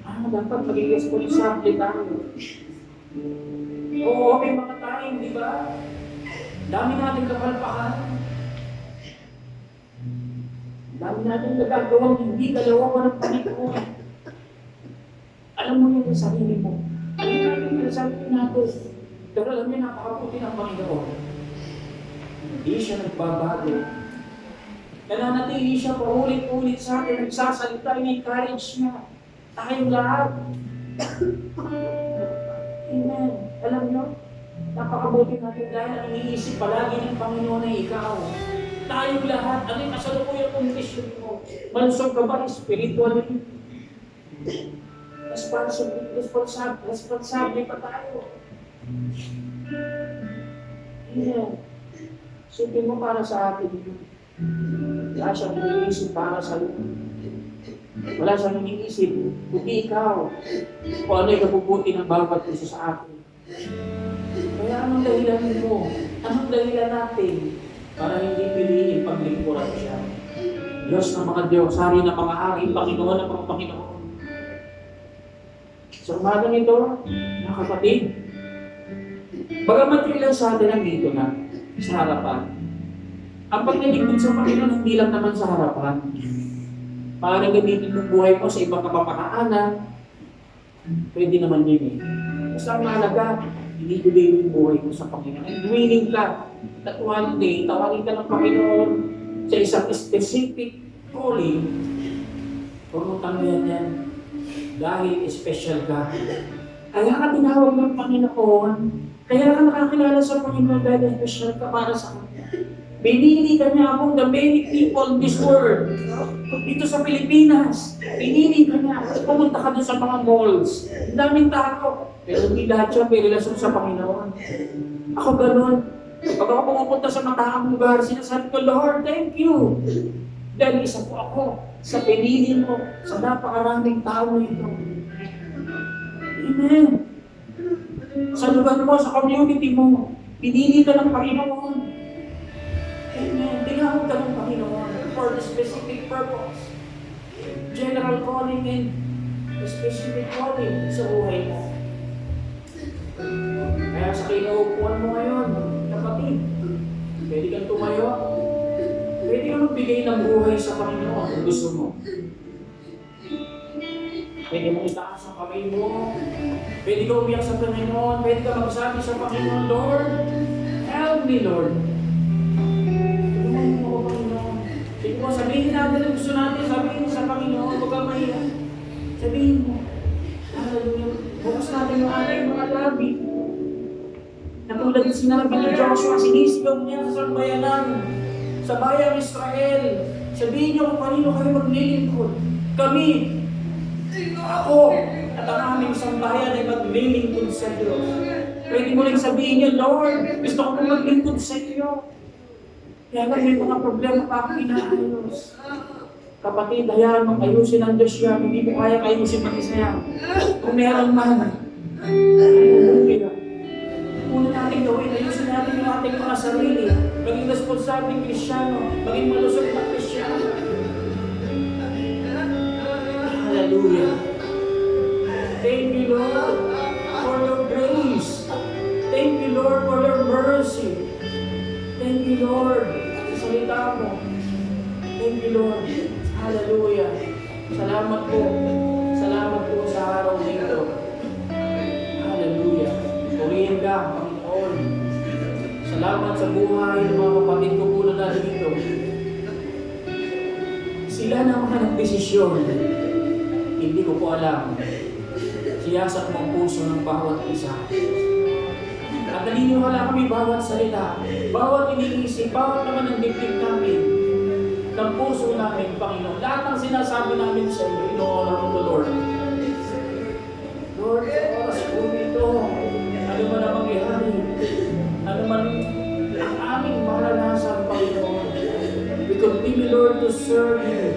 Dapat maging responsable tayo. Oo, may mga tayong, di ba? Dami natin kapalpakan. Dami natin nagagawang hindi dalawa ng Panginoon. Alam mo yun sa sarili mo. Alam natin sa sarili natin. Pero alam niyo, napakaputi ng Panginoon. Hindi siya nagbabago. Nananatili siya paulit-ulit sa atin, nagsasalita, in-encourage niya. Tayong lahat. Amen. Alam niyo, napakabuti natin dahil ang iniisip palagi ng Panginoon ay ikaw. Tayong lahat, ano yung kasalukuyang kondisyon mo? Malusog ka ba spiritually? Responsable pa tayo. Amen. Sipin mo para sa atin. Wala siyang iniisip para sa iyo. Wala siyang iniisip, kundi ikaw. Kung ano yung kabubuti ng bawat isa sa atin. Kaya anong dahilan mo? Anong dahilan natin para hindi piliin paglingkuran siya? Diyos ng mga Diyos, hari ng mga hari, Panginoon ng mga Panginoon. Sa umagang ito, mga kapatid, bagamat ilan sa atin nandito na sa harapan, ang paglilingkod sa Panginoon hindi lang naman sa harapan. Para gamitin mong buhay mo sa ibang kapapanaanan, pwede naman yun eh. Basta ang mahalaga, binibigay mo yung buhay mo sa Panginoon. And willing ka that one day, tawagin ka ng Panginoon sa isang specific calling, purutan mo yan. Dahil special ka. Kaya ka tinawag ng Panginoon, kaya ka nakakilala sa Panginoon dahil special ka para sa Kanya. Pinili ka niya among the many people in this world. Dito sa Pilipinas, pinili ka niya. Pumunta ka doon sa mga malls. Ang daming tao. Pero hindi lahat siya may relasyon sa Panginoon. Ako ganun. Pag ako pumupunta sa mataang lugar, sinasabi ko, Lord, thank you. Dahil isa po ako sa pinili mo sa napakaraming tao nito. Amen. lugar mo, sa community mo. Pinili ka ng Panginoon. Amen. Tinawag ka ng Panginoon for the specific purpose. General calling and specific calling sa buhay mo. Kaya sa kinaupuan mo ngayon, kapatid, pwede kang tumayo. Pwede kang magbigay ng buhay sa Panginoon kung gusto mo. Pwede mong itaas ang kamay mo. Pwede ka umiyak sa Panginoon. Pwede ka magsabi sa Panginoon, Lord, help me, Lord. Tulungan mo ako, Panginoon. Sige mo, sabihin natin ang gusto natin. Sabihin mo sa Panginoon, huwag kang mahiya. Sabihin mo. Hallelujah. Bukas natin yung ating mga labi. Natulad ng sinabi ni Joshua, sinisigaw niya sa sambayanan, sa bayang Israel. Sabihin niyo kung kanino kayo maglilingkod. Kami, ako, at ang aming sambayan ay maglilingkod sa Diyos. Pwede mo rin sabihin niyo, Lord, gusto ko pong maglingkod sa iyo. Kaya nga may mga problema pa akong inaayos. Kapatid, hayaan mong ayusin ang Diyos yan. Hindi mo kaya ayusin mag-isa yan. Kung meron man, hallelujah. Una natin gawin, ayusin natin yung ating mga sarili. Maging responsabling Kristyano, maging malusog na Kristyano. Hallelujah. Thank you, Lord, for your grace. Thank you, Lord, for your mercy. Thank you, Lord, sa salita mo. Thank you, Lord. Hallelujah. Salamat po. Salamat po sa araw nito. Hallelujah. Purihin ka, Panginoon. Salamat sa buhay ng mga kapatid ko po na dito. Sila na mga nagdesisyon. Hindi ko po alam. Siyasak mo ang puso ng bawat isa. At naniniwala kami bawat salita, bawat iniisip, bawat naman ang dibdib namin, ng puso namin, Panginoon. Lahat ng sinasabi namin sa iyo, ino-honor mo, Lord. Lord, sa oras po nito, ano man ang mangyari, ano man ang aming maranasan, Panginoon. We continue, Lord, to serve you.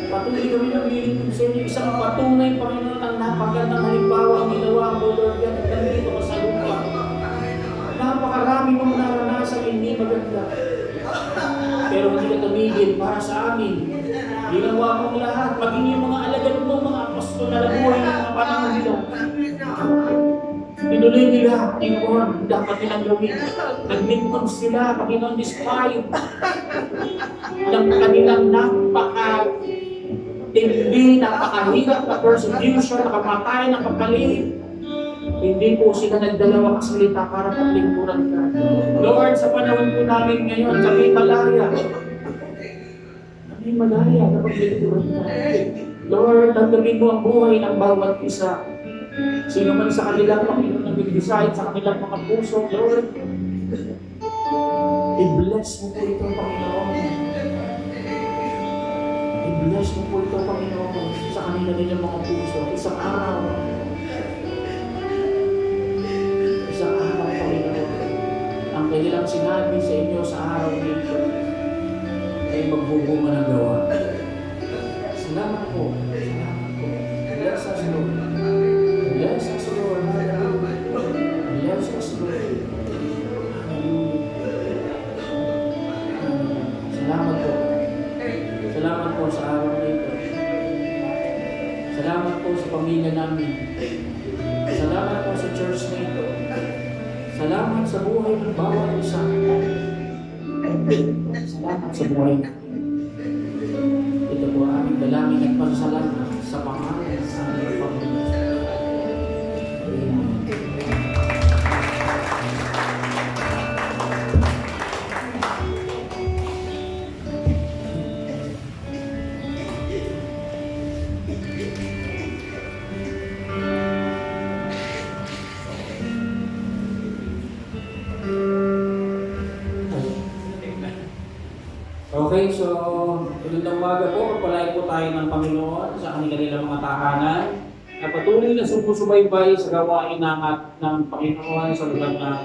Patuloy kami ng lilingkod sa inyo. Isang patunay, Panginoon, ang napagandang halimbawa ang ginawa mo, Lord, yan at nandito ka sa lupa. Napakarami mong naranasan hindi maganda. Pero hindi ka tumigil para sa amin. Ginawa mong lahat, maging yung mga alagad mo, mga apostol na nabuhay ng mga panahon nila. Tinuloy nila, Panginoon, dapat nilang gawin. Naglingkod sila, Panginoon, despite ng kanilang napaka-tindi, napakahirap na persecution, nakamatay, nakapalit. Hindi po sila nagdalawang salita para paglingkuran ka. Lord, sa panahon po namin ngayon, kami malaya. Kami malaya na paglingkuran ka. Lord, tanggapin mo ang buhay ng bawat isa. Sino man sa kanilang Panginoon nag-decide sa kanilang mga puso, Lord, i-bless mo po ito, Panginoon. I-bless mo po ito, Panginoon, sa kanilang mga puso. Isang araw, ang kanilang sinabi sa inyo sa araw nito ay magbubunga ng gawa. Salamat po. Salamat po. Bless us, Lord. Bless us, Lord. Bless us, Lord. Salamat po. Salamat po sa araw nito. Salamat po sa pamilya namin. Salamat po sa church na ito. Salamat sa buhay ng bawat isa. Salamat sa buhay natin. Ito po ang aming dalangin at pasasalamat sa pangalan ng aming Panginoon. Amen. Okay, so tulad ng umaga po, pagpalain po tayo ng Panginoon sa kanilang mga tahanan na patuloy na sumusubaybay sa gawain ng Panginoon sa lugar ng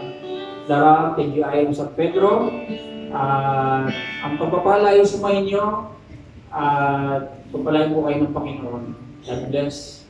Darang, TGIM sa Pedro. Ang pagpapala ay sumayin nyo at pagpalain po kayo ng Panginoon. God bless.